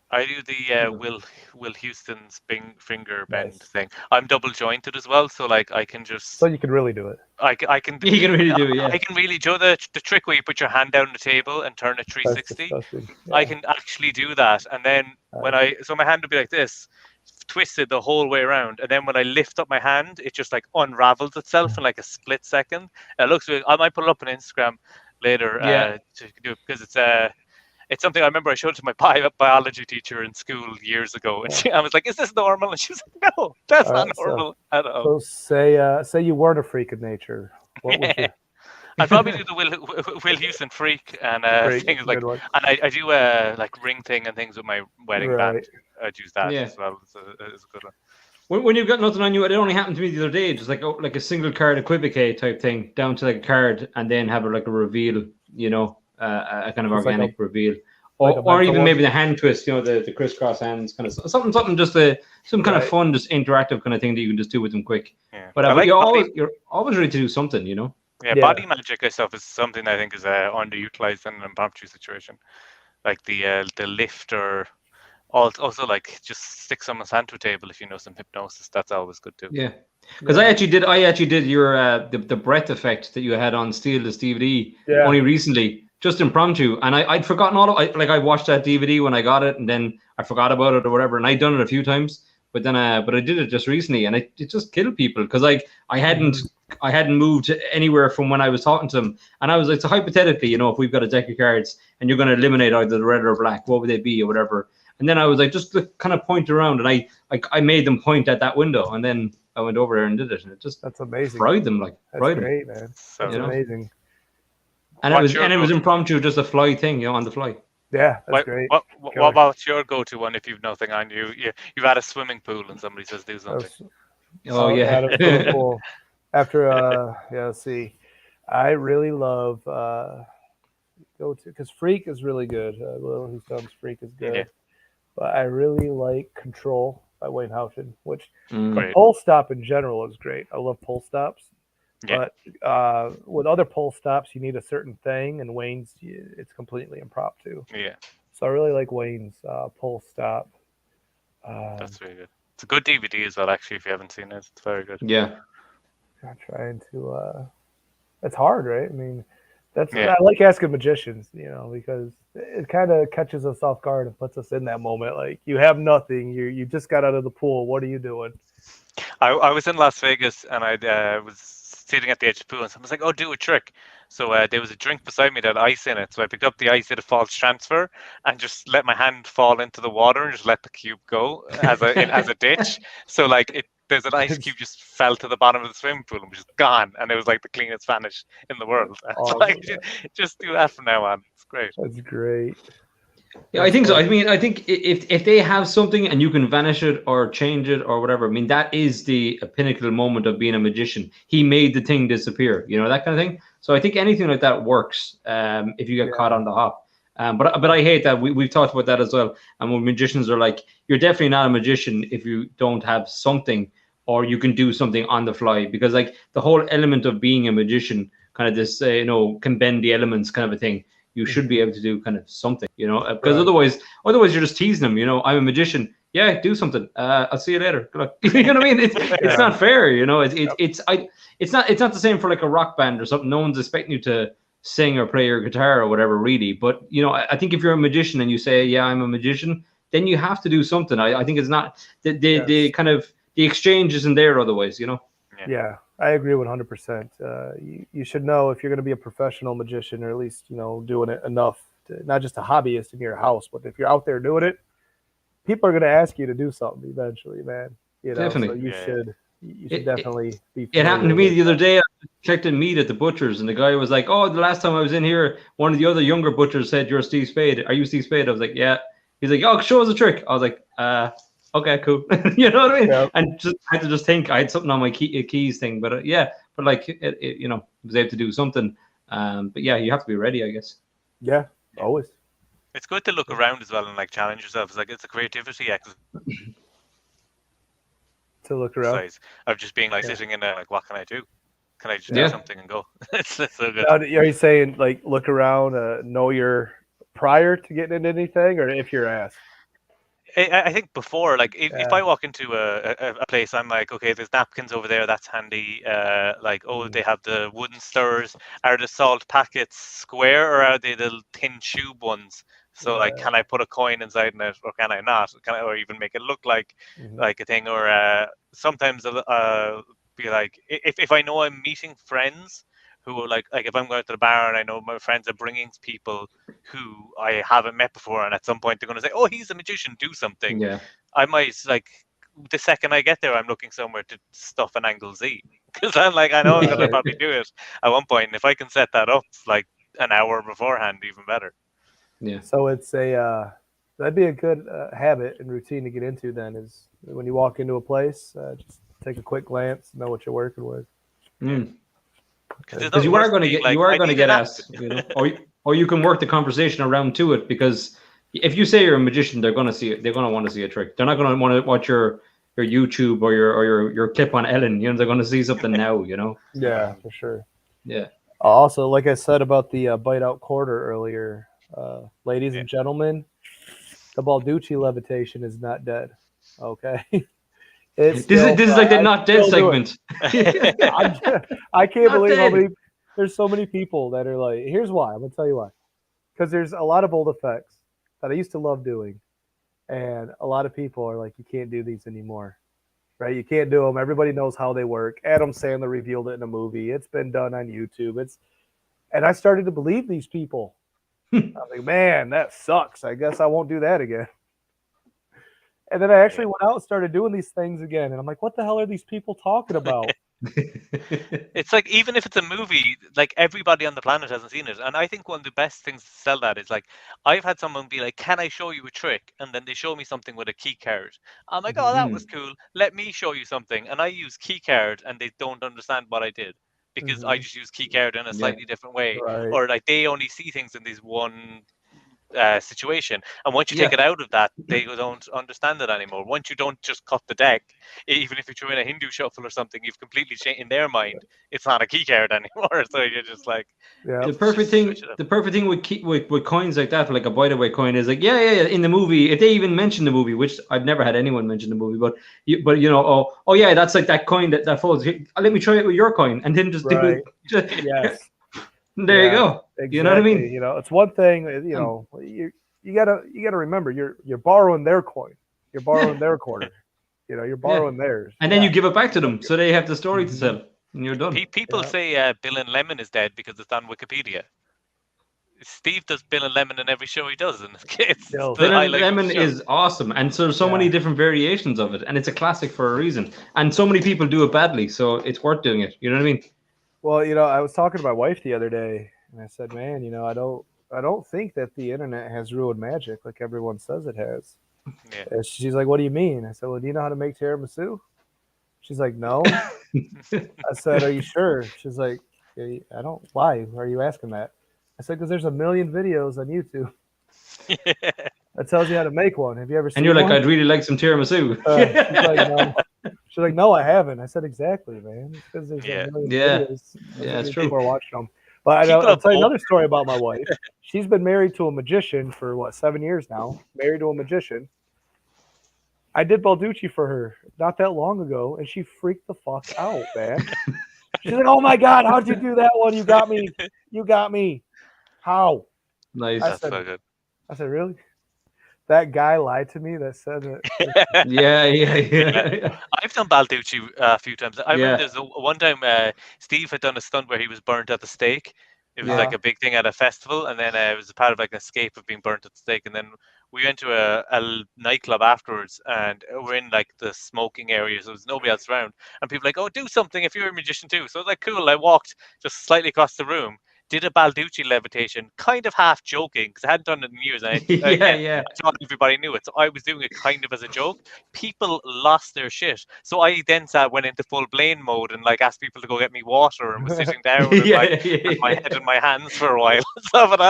B: I do the Will Houston's finger bend thing. I'm double jointed as well, so like I can just.
D: So you can really do it.
B: I can.
C: You can really do it. Yeah.
B: I can really do the trick where you put your hand down the table and turn it 360.
D: Yeah.
B: I can actually do that, and then when so my hand would be like this, twisted the whole way around, and then when I lift up my hand, it just like unravels itself in like a split second. It looks really. I might put it up on Instagram later to do it because it's something I remember I showed it to my biology teacher in school years ago, and I was like, "Is this normal?" And she was like, "No, that's not normal at all."
D: So say you weren't a freak of nature. What would you?
B: I'd probably do the Will Houston freak and things like, and I do like ring thing and things with my wedding band. I'd use that as well. It's a good one.
C: When you've got nothing on you, it only happened to me the other day. Just like a single card equivocate type thing, down to like a card, and then have like a reveal. A kind of organic reveal, or even maybe the hand twist. The crisscross hands, kind of something just some kind of fun, just interactive kind of thing that you can just do with them quick. Yeah. But you're always ready to do something,
B: Yeah, body magic stuff is something I think is underutilized in an impromptu situation, like the lift, or also like just stick someone's hand to a table if you know some hypnosis. That's always good too.
C: Yeah, because I actually did your the breath effect that you had on Steal This DVD only recently, just impromptu, and I'd forgotten all of it. I watched that DVD when I got it, and then I forgot about it or whatever, and I'd done it a few times. But then, but I did it just recently, and it just killed people because I hadn't moved anywhere from when I was talking to them, and I was like, so hypothetically, if we've got a deck of cards and you're going to eliminate either the red or black, what would they be or whatever? And then I was like, just kind of point around, and I made them point at that window, and then I went over there and did it, and
D: that's amazing.
C: Fried them
D: great, man. That's amazing.
C: And it was impromptu, just a fly thing, on the fly.
D: Yeah, that's great.
B: What about your go-to one if you've nothing on you? You've had a swimming pool and somebody says do something.
D: After let's see. I really love go-to because Freak is really good. Little Who's Dumb's Freak is good. Yeah. But I really like Control by Wayne Houghton, which pull stop in general is great. I love pull stops. Yeah. But with other pull stops, you need a certain thing, and Wayne's, it's completely impromptu.
B: Yeah. So
D: I really like Wayne's pull stop.
B: That's very good. It's a good DVD as well, actually, if you haven't seen it. It's very good.
C: Yeah.
D: I'm trying to... it's hard, right? I mean, I like asking magicians, because it kind of catches us off guard and puts us in that moment. Like, you have nothing. You just got out of the pool. What are you doing?
B: I was in Las Vegas, and I was sitting at the edge of the pool, and someone was like, "Oh, do a trick." So there was a drink beside me that had ice in it. So I picked up the ice, did a false transfer, and just let my hand fall into the water and just let the cube go as a ditch. So there's an ice cube just fell to the bottom of the swimming pool and was just gone, and it was like the cleanest vanish in the world. Just do that from now on. It's great.
D: That's great.
C: Yeah, I think so. I mean, I think if they have something and you can vanish it or change it or whatever, I mean, that is the pinnacle moment of being a magician. He made the thing disappear, that kind of thing. So I think anything like that works if you get caught on the hop. But I hate that. We've talked about that as well. And when magicians are like, you're definitely not a magician if you don't have something or you can do something on the fly. Because like the whole element of being a magician, kind of this, can bend the elements kind of a thing. You should be able to do kind of something, because otherwise you're just teasing them. I'm a magician. Yeah, do something. I'll see you later. Good luck. You know what I mean? It's not fair. It's not the same for like a rock band or something. No one's expecting you to sing or play your guitar or whatever, really. But I think if you're a magician and you say, yeah, I'm a magician, then you have to do something. I think it's not the kind of the exchange isn't there otherwise.
D: Yeah, I agree 100%. You should know if you're going to be a professional magician, or at least, doing it enough, not just a hobbyist in your house, but if you're out there doing it, people are going to ask you to do something eventually, man.
C: Definitely.
D: So you should definitely be.
C: It happened to me the other day. I checked in meat at the butcher's, and the guy was like, "Oh, the last time I was in here, one of the other younger butchers said you're Steve Spade. Are you Steve Spade?" I was like, "Yeah." He's like, "Oh, show us a trick." I was like, okay, cool. You know what I mean? Yep. And I had to just think I had something on my keys thing, but like I was able to do something. But yeah, you have to be ready, I guess.
D: Yeah, always.
B: It's good to look around as well and like challenge yourself. It's like it's a creativity exercise.
D: To look around.
B: Of just being like sitting in there, like, what can I do? Can I just do something and go? It's so good.
D: Are you saying like look around, know your prior to getting into anything, or if you're asked?
B: I think before, like if I walk into a place, I'm like, okay, there's napkins over there, that's handy. They have the wooden stirrers. Are the salt packets square or are they the thin tube ones? So like, can I put a coin inside it or can I not? Or even make it look like a thing? Or sometimes be like, if I know I'm meeting friends who are like if I'm going to the bar and I know my friends are bringing people who I haven't met before, and at some point they're going to say, "Oh, he's a magician, do something."
C: Yeah,
B: I might like the second I get there, I'm looking somewhere to stuff an angle Z because I'm like, I know I'm going to probably do it at one point, and if I can set that up like an hour beforehand, even better.
C: Yeah.
D: So it's that'd be a good habit and routine to get into. Then is when you walk into a place, just take a quick glance, know what you're working with.
C: Because you are going to get asked, or you can work the conversation around to it. Because if you say you're a magician, they're going to see it. They're going to want to see a trick. They're not going to want to watch your YouTube or your clip on Ellen. They're going to see something now.
D: Yeah, for sure.
C: Yeah.
D: Also, like I said about the bite out quarter earlier, ladies and gentlemen, the Balducci levitation is not dead. Okay. This
C: is like the not dead segment.
D: I can't believe how many. There's so many people that are like. Here's why. I'm gonna tell you why. Because there's a lot of old effects that I used to love doing, and a lot of people are like, you can't do these anymore, right? You can't do them. Everybody knows how they work. Adam Sandler revealed it in a movie. It's been done on YouTube. And I started to believe these people. I'm like, man, that sucks. I guess I won't do that again. And then I actually went out and started doing these things again. And I'm like, what the hell are these people talking about?
B: It's like, even if it's a movie, like everybody on the planet hasn't seen it. And I think one of the best things to sell that is like, I've had someone be like, can I show you a trick? And then they show me something with a key card. I'm like, oh, that was cool. Let me show you something. And I use key card and they don't understand what I did because I just use key card in a slightly different way.
D: Right.
B: Or like they only see things in this one situation, and once you take it out of that, they don't understand it anymore. Once you don't just cut the deck, even if you throw in a Hindu shuffle or something, you've completely changed in their mind. It's not a key card anymore. So you're just like,
C: the perfect thing with coins like that, like a bite away coin, is like in the movie, if they even mention the movie, which I've never had anyone mention the movie, but that's like that coin that folds. Let me try it with your coin, and then just do it.
D: Yes.
C: There you go.
D: Exactly.
C: You know what I mean?
D: It's one thing. You gotta remember you're borrowing their coin. You're borrowing their quarter. You're borrowing theirs.
C: And then you give it back to them, so they have the story to tell, and you're done.
B: People say Bill and Lemon is dead because it's on Wikipedia. Steve does Bill and Lemon in every show he does, and it's
C: Bill and Lemon is awesome, and so many different variations of it, and it's a classic for a reason. And so many people do it badly, so it's worth doing it. You know what I mean?
D: Well, I was talking to my wife the other day, and I said, "Man, I don't I don't think that the internet has ruined magic like everyone says it has.
B: Yeah.
D: And she's like, what do you mean? I said, well, do you know how to make tiramisu? She's like, no. I said, are you sure? She's like, I don't. Why are you asking that? I said, because there's a million videos on YouTube that tells you how to make one. Have you ever seen
C: And you're like,
D: one?
C: I'd really like some tiramisu.
D: She's like, no. She's like, no, I haven't. I said, exactly, man. It's because there's
B: Yeah.
D: a million
C: Yeah.
D: videos.
C: Yeah, it's
D: People
C: true.
D: are watching them. But
B: People
D: I'll
B: are
D: tell you
B: bold.
D: another story about my wife. She's been married to a magician for, 7 years now. Married to a magician. I did Balducci for her not that long ago, and she freaked the fuck out, man. She's like, oh, my God, how'd you do that one? You got me. You got me. How?
C: Nice.
B: That's so good.
D: I said, really? That guy lied to me that said that.
C: Yeah.
B: I've done Balducci a few times. I remember
C: Yeah.
B: there's one time Steve had done a stunt where he was burnt at the stake. It was
C: Yeah.
B: like a big thing at a festival, and then it was a part of like an escape of being burnt at the stake. And then we went to a nightclub afterwards, and we're in like the smoking area, so there's nobody else around. And people were like, oh, do something if you're a magician too. So I was like, cool. I walked just slightly across the room, did a Balducci levitation, kind of half joking because I hadn't done it in years. And
C: Yeah.
B: I thought everybody knew it, so I was doing it kind of as a joke. People lost their shit, so I then went into full Blaine mode and like asked people to go get me water and was sitting down with my head in my hands for a while. So, but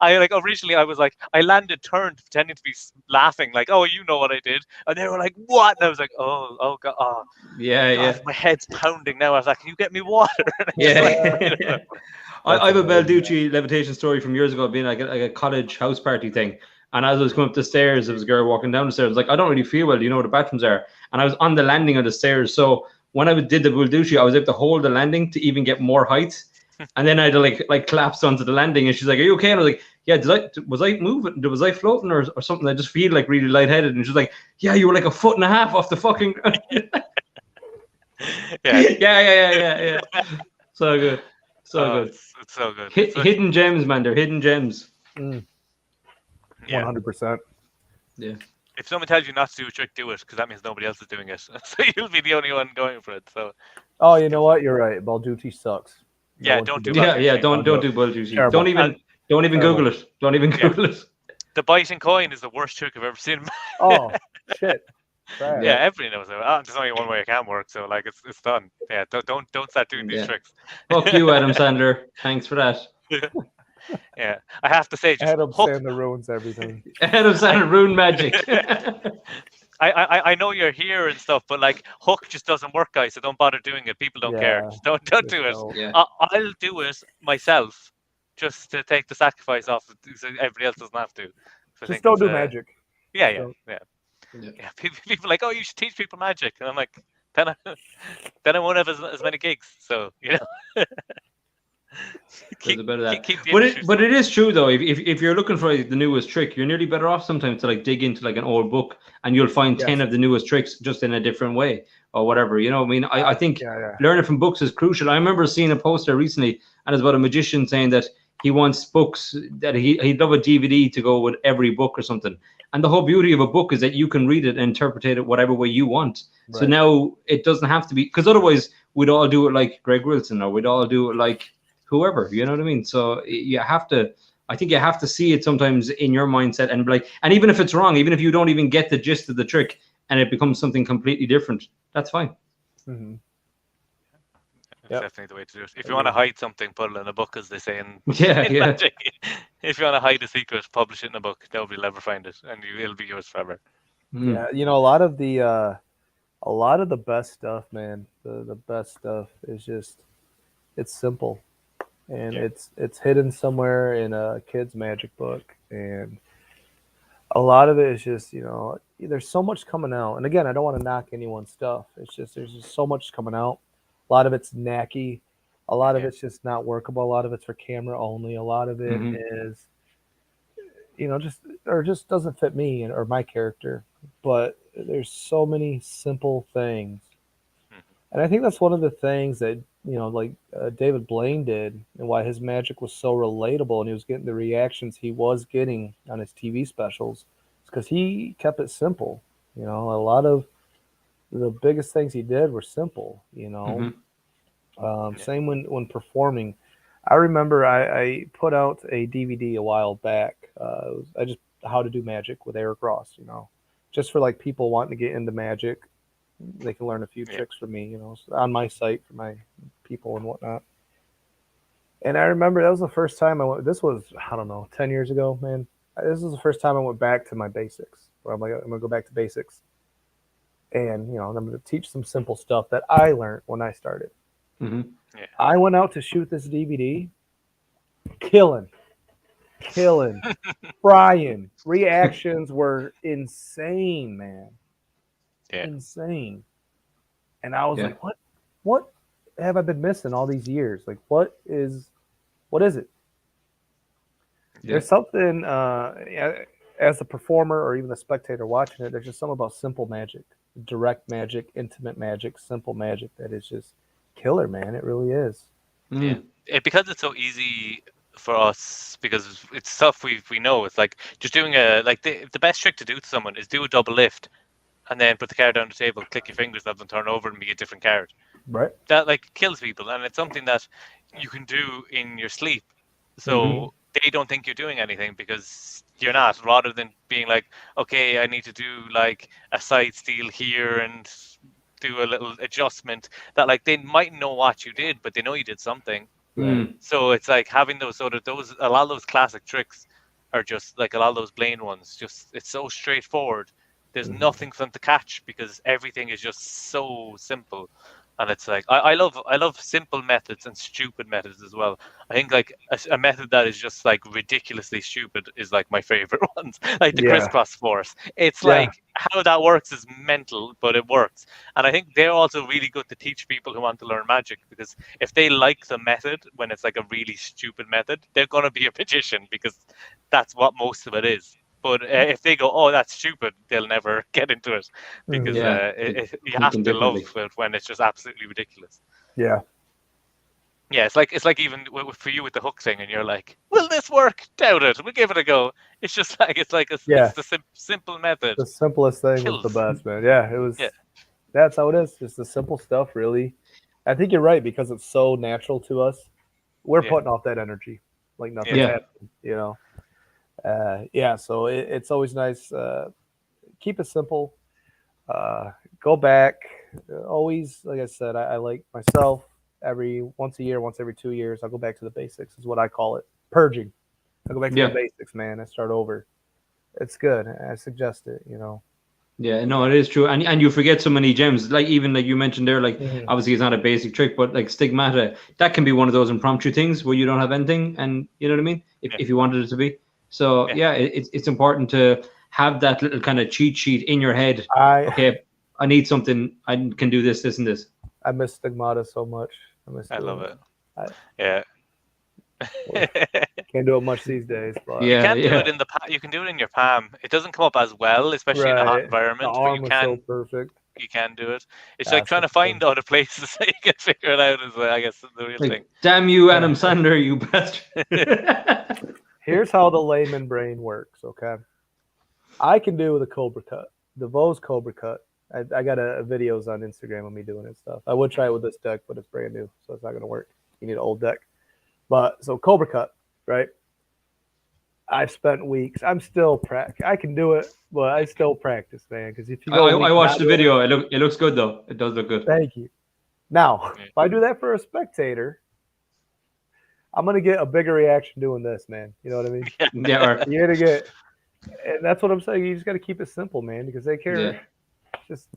B: I originally I was like I landed turned pretending to be laughing like, oh, you know what I did, and they were like, what? And I was like, oh god, oh
C: Yeah.
B: god, my head's pounding now. I was like, can you get me water?
C: Yeah. I have a Balducci levitation story from years ago, being like a college house party thing. And as I was going up the stairs, there was a girl walking down the stairs. I was like, I don't really feel well. Do you know where the bathrooms are? And I was on the landing of the stairs. So when I did the Balducci, I was able to hold the landing to even get more height. And then I had to like collapse onto the landing. And she's like, are you okay? And I was like, yeah, was I moving? Was I floating or something? I just feel like really lightheaded. And she's like, yeah, you were like 1.5 feet off the fucking ground. Yeah. So good. Good.
B: It's so good.
C: Hidden gems, man. They're hidden gems.
D: 100%.
C: Yeah.
B: If someone tells you not to do a trick, do it, because that means nobody else is doing it. So you'll be the only one going for it. So.
D: Oh, you know what? You're right. Balducci sucks.
B: Yeah, don't do
C: Balducci. Yeah, don't do Balducci. Don't even Google it. Don't even Google it.
B: The biting coin is the worst trick I've ever seen.
D: Oh shit. Right.
B: Yeah, everybody knows it. There's only one way it can work, so like it's done. Yeah, don't start doing these tricks.
C: Fuck you, Adam Sandler. Thanks for that.
B: Yeah, I have to say, just
D: Adam Sandler ruins everything.
C: Adam Sandler ruined magic.
B: I know you're here and stuff, but like Hook just doesn't work, guys. So don't bother doing it. People don't care. Just don't do it.
C: Yeah.
B: I'll do it myself, just to take the sacrifice off, so everybody else doesn't have to. So
D: just don't do magic.
B: Yeah. People are like, oh, you should teach people magic, and I'm like, then I won't have as many gigs. So keep
C: but it is true though. If you're looking for the newest trick, you're nearly better off sometimes to like dig into like an old book, and you'll find 10 of the newest tricks just in a different way or whatever. You know, I mean, I think learning from books is crucial. I remember seeing a poster recently, and it's about a magician saying that he wants books that he'd love a DVD to go with every book or something. And the whole beauty of a book is that you can read it and interpret it whatever way you want. Right. So now it doesn't have to be, because otherwise we'd all do it like Greg Wilson, or we'd all do it like whoever, you know what I mean? So I think you have to see it sometimes in your mindset, and like, and even if it's wrong, even if you don't even get the gist of the trick and it becomes something completely different, that's fine.
D: Mm-hmm.
B: That's definitely the way to do it. If you want to hide something, put it in a book, as they say in
C: magic.
B: If you want to hide a secret, publish it in a book. Nobody will ever find it, and it'll be yours forever.
D: Mm. Yeah, you know, a lot of the best stuff, man. The best stuff is just, it's simple, and it's hidden somewhere in a kid's magic book, and a lot of it is just, you know, there's so much coming out. And again, I don't want to knock anyone's stuff. It's just, there's just so much coming out. A lot of it's knacky. A lot of it's just not workable. A lot of it's for camera only. A lot of it is, you know, just doesn't fit me or my character. But there's so many simple things. And I think that's one of the things that, you know, like David Blaine did, and why his magic was so relatable and he was getting the reactions he was getting on his TV specials. It's because he kept it simple. You know, a lot of the biggest things he did were simple, you know. Same when performing. I remember I put out a DVD a while back. I just how to do magic with Eric Ross, just for like people wanting to get into magic. They can learn a few tricks from me, on my site for my people and whatnot. And I remember that was the first time I went. This was, I don't know, 10 years ago, man. This was the first time I went back to my basics. Where I'm like, I'm gonna go back to basics, and I'm gonna teach some simple stuff that I learned when I started.
C: Mm-hmm.
B: Yeah.
D: I went out to shoot this DVD, killing, frying. Reactions were insane, man.
B: Yeah.
D: Insane. And I was like, what have I been missing all these years? Like, what is it?
C: Yeah.
D: There's something, as a performer or even a spectator watching it, there's just something about simple magic, direct magic, intimate magic, simple magic that is just killer, man. It really is.
C: Mm.
B: Yeah. Because it's so easy for us, because it's stuff we know. It's like just doing the best trick to do to someone is do a double lift and then put the card down the table, click your fingers, have them turn over and be a different card.
D: Right.
B: That kills people, and it's something that you can do in your sleep. So they don't think you're doing anything because you're not, rather than being like, okay, I need to do like a side steal here and do a little adjustment that they might know what you did, but they know you did something.
C: Mm.
B: So it's like having a lot of those classic tricks are just like a lot of those Blaine ones. Just it's so straightforward. There's nothing for them to catch because everything is just so simple. And it's like I love simple methods and stupid methods as well. I think a method that is just ridiculously stupid is my favorite ones. Like the crisscross force. It's how that works is mental, but it works. And I think they're also really good to teach people who want to learn magic, because if they like the method when it's a really stupid method, they're gonna be a magician because that's what most of it is. But if they go, oh, that's stupid, they'll never get into it because you have to love it when it's just absolutely ridiculous.
D: Yeah.
B: Yeah, it's like even for you with the hook thing, and you're like, will this work? Doubt it. We'll give it a go. It's just it's the simple method.
D: The simplest thing was the best, man. Yeah, it was. Yeah. That's how it is. Just the simple stuff, really. I think you're right, because it's so natural to us. We're putting off that energy like nothing's happening, so it's always nice. Keep it simple. Go back. Always, like I said, I like myself. Once a year, once every 2 years, I'll go back to the basics, is what I call it. Purging. I go back to the basics, man. I start over. It's good. I suggest it,
C: Yeah, no, it is true. And you forget so many gems. Even like you mentioned there, obviously it's not a basic trick, but stigmata, that can be one of those impromptu things where you don't have anything, and you know what I mean? If you wanted it to be. So it's important to have that little kind of cheat sheet in your head. Okay, I need something. I can do this, this, and this.
D: I miss stigmata so much.
B: I love it.
D: Can't do it much these days. But
B: you can do it you can do it in your palm. It doesn't come up as well, especially in a hot environment.
D: The arm was so perfect.
B: You can do it. It's like trying to find other places that you can figure it out. Is I guess the real thing.
C: Damn you, Adam Sandler, you bastard!
D: Here's how the layman brain works. Okay, I can do the Cobra Cut, the Vose Cobra Cut. I got videos on Instagram of me doing it stuff. I would try it with this deck, but it's brand new, so it's not going to work. You need an old deck. But so Cobra Cut, right? I've spent weeks. I'm still I can do it, but I still practice, man. Because if you go,
C: I watched the video. It looks good though. It does look good.
D: Thank you. Now, if I do that for a spectator, I'm gonna get a bigger reaction doing this, man. You know what I mean?
C: Yeah.
D: You're gonna get, and that's what I'm saying. You just got to keep it simple, man, because they care.
C: Yeah.
D: Just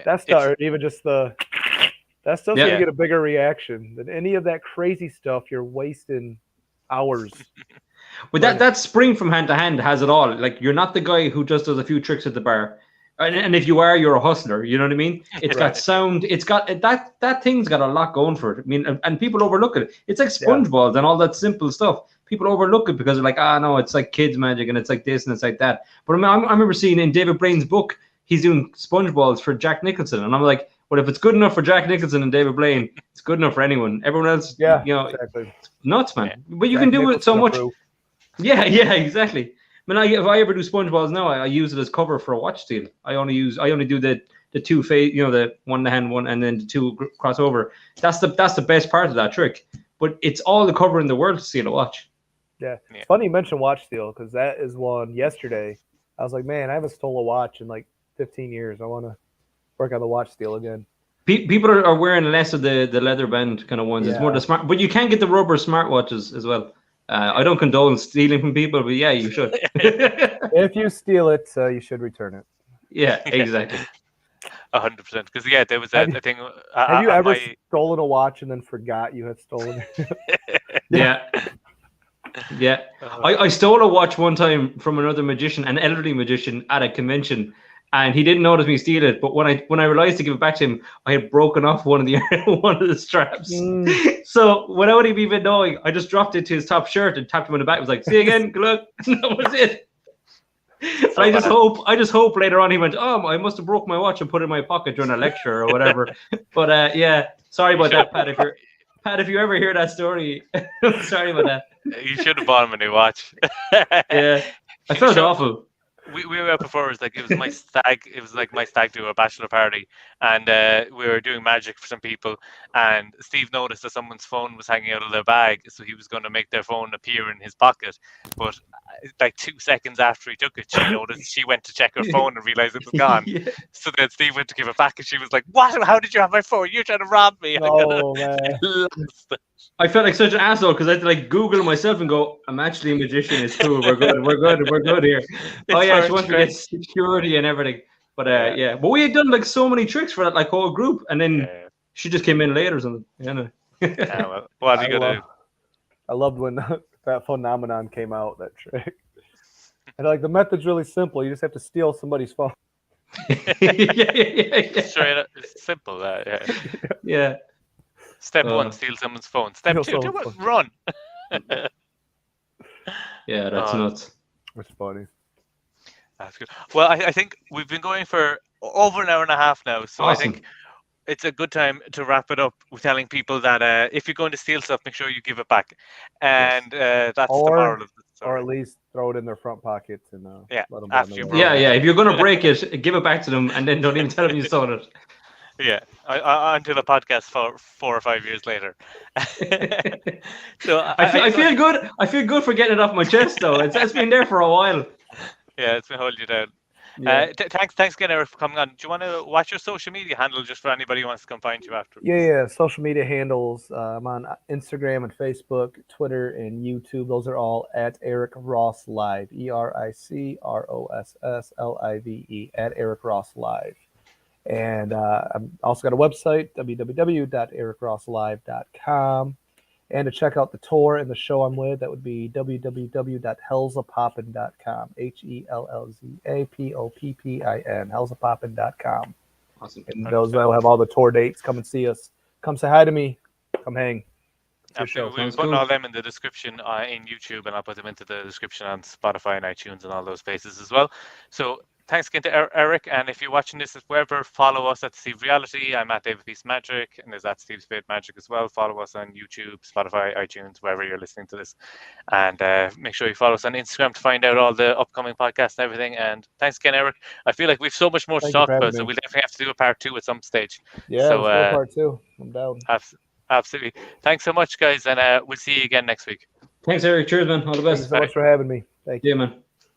D: that stuff, or even just that stuff's gonna get a bigger reaction than any of that crazy stuff. You're wasting hours.
C: But that spring from hand to hand has it all. Like, you're not the guy who just does a few tricks at the bar. And if you are, you're a hustler. You know what I mean? It's got sound. It's got that thing's got a lot going for it. I mean, and people overlook it. It's like sponge balls and all that simple stuff. People overlook it because they're like, no, it's like kids magic and it's like this and it's like that. But I remember seeing in David Blaine's book, he's doing sponge balls for Jack Nicholson, and I'm like, well, if it's good enough for Jack Nicholson and David Blaine, it's good enough for anyone. Everyone else,
D: exactly.
C: Nuts, man.
D: Yeah.
C: But you can do it so much. Yeah, exactly. I mean, if I ever do sponge balls now, I use it as cover for a watch steal. I only do the two face, the one in the hand one, and then the two crossover. That's the best part of that trick. but it's all the cover in the world to steal a watch.
D: Yeah. It's funny you mentioned watch steal because that is one yesterday. I was like, man, I haven't stole a watch in like 15 years. I want to work on the watch steal again.
C: People are wearing less of the leather band kind of ones. It's more the smart, but you can get the rubber smartwatches as well. I don't condone stealing from people, but yeah, you should.
D: If you steal it, you should return it.
C: Yeah, exactly.
B: 100%. Because there was a thing.
D: Have you ever stolen a watch and then forgot you had stolen it?
C: Yeah. I stole a watch one time from another magician, an elderly magician, at a convention. And he didn't notice me steal it, but when I realized to give it back to him, I had broken off one of the straps. So without him even knowing, I just dropped it to his top shirt and tapped him on the back. I was like, "See you again, good luck." And that was it. So I just hope later on he went, "Oh, I must have broke my watch and put it in my pocket during a lecture or whatever." But yeah, sorry about that, Pat. If you ever hear that story, I'm sorry about that.
B: You should have bought him a new watch.
C: Yeah, I felt awful.
B: We were out before. It was my stag. It was like my stag to a bachelor party, and we were doing magic for some people. And Steve noticed that someone's phone was hanging out of their bag, so he was going to make their phone appear in his pocket. But like 2 seconds after he took it, she noticed. She went to check her phone and realized it was gone. Yeah. So then Steve went to give it back, and she was like, "What? How did you have my phone? You're trying to rob me!"
D: Oh man.
C: I felt like such an asshole because I had to like Google myself and go, "I'm actually a magician. It's cool. We're good here." Oh yeah, she wants to get security and everything. But yeah, but we had done like so many tricks for that like whole group, and then she just came in late or something. Yeah.
B: Well, what are you gonna do?
D: I loved when that phenomenon came out. That trick. And like the method's really simple. You just have to steal somebody's phone.
C: Yeah.
B: Straight up, it's simple.
C: Yeah.
B: Step 1, steal someone's phone. Step 2, run.
C: Yeah, that's nuts.
D: That's funny.
B: That's good. Well, I think we've been going for over an hour and a half now, so awesome. I think it's a good time to wrap it up with telling people that if you're going to steal stuff, make sure you give it back, and that's the moral of the story.
D: Or at least throw it in their front pockets and let them
C: yeah. If you're going to break it, give it back to them, and then don't even tell them you stole it.
B: Yeah, until a podcast for 4 or 5 years later. So
C: I feel good. I feel good for getting it off my chest, though. It's been there for a while.
B: Yeah, it's been holding you down.
C: Yeah.
B: Thanks again, Eric, for coming on. Do you want to watch your social media handle just for anybody who wants to come find you after?
D: Yeah. Social media handles. I'm on Instagram and Facebook, Twitter, and YouTube. Those are all at Eric Ross Live. EricRossLive at Eric Ross Live. And I've also got a website, www.ericrosslive.com. And to check out the tour and the show I'm with, that would be www.hellzapoppin.com. HELLZAPOPPIN, hellzapoppin.com.
C: Awesome.
D: And those will have all the tour dates. Come and see us. Come say hi to me. Come hang.
B: Absolutely. We'll put all them in the description in YouTube, and I'll put them into the description on Spotify and iTunes and all those places as well. So thanks again to Eric, and if you're watching this wherever, follow us at Deceive Reality. I'm at David Peace Magic, and there's at Steve Spade Magic as well. Follow us on YouTube, Spotify, iTunes, wherever you're listening to this, and make sure you follow us on Instagram to find out all the upcoming podcasts and everything. And thanks again, Eric. I feel like we've so much more to talk about, so we'll definitely have to do a part 2 at some stage.
D: Yeah, so let's do part 2. I'm down.
B: Absolutely. Thanks so much, guys, and we'll see you again next week.
C: Thanks, Eric. Cheers, man. All the best.
D: Thanks so much for having me. Thank you.
C: Yeah, man.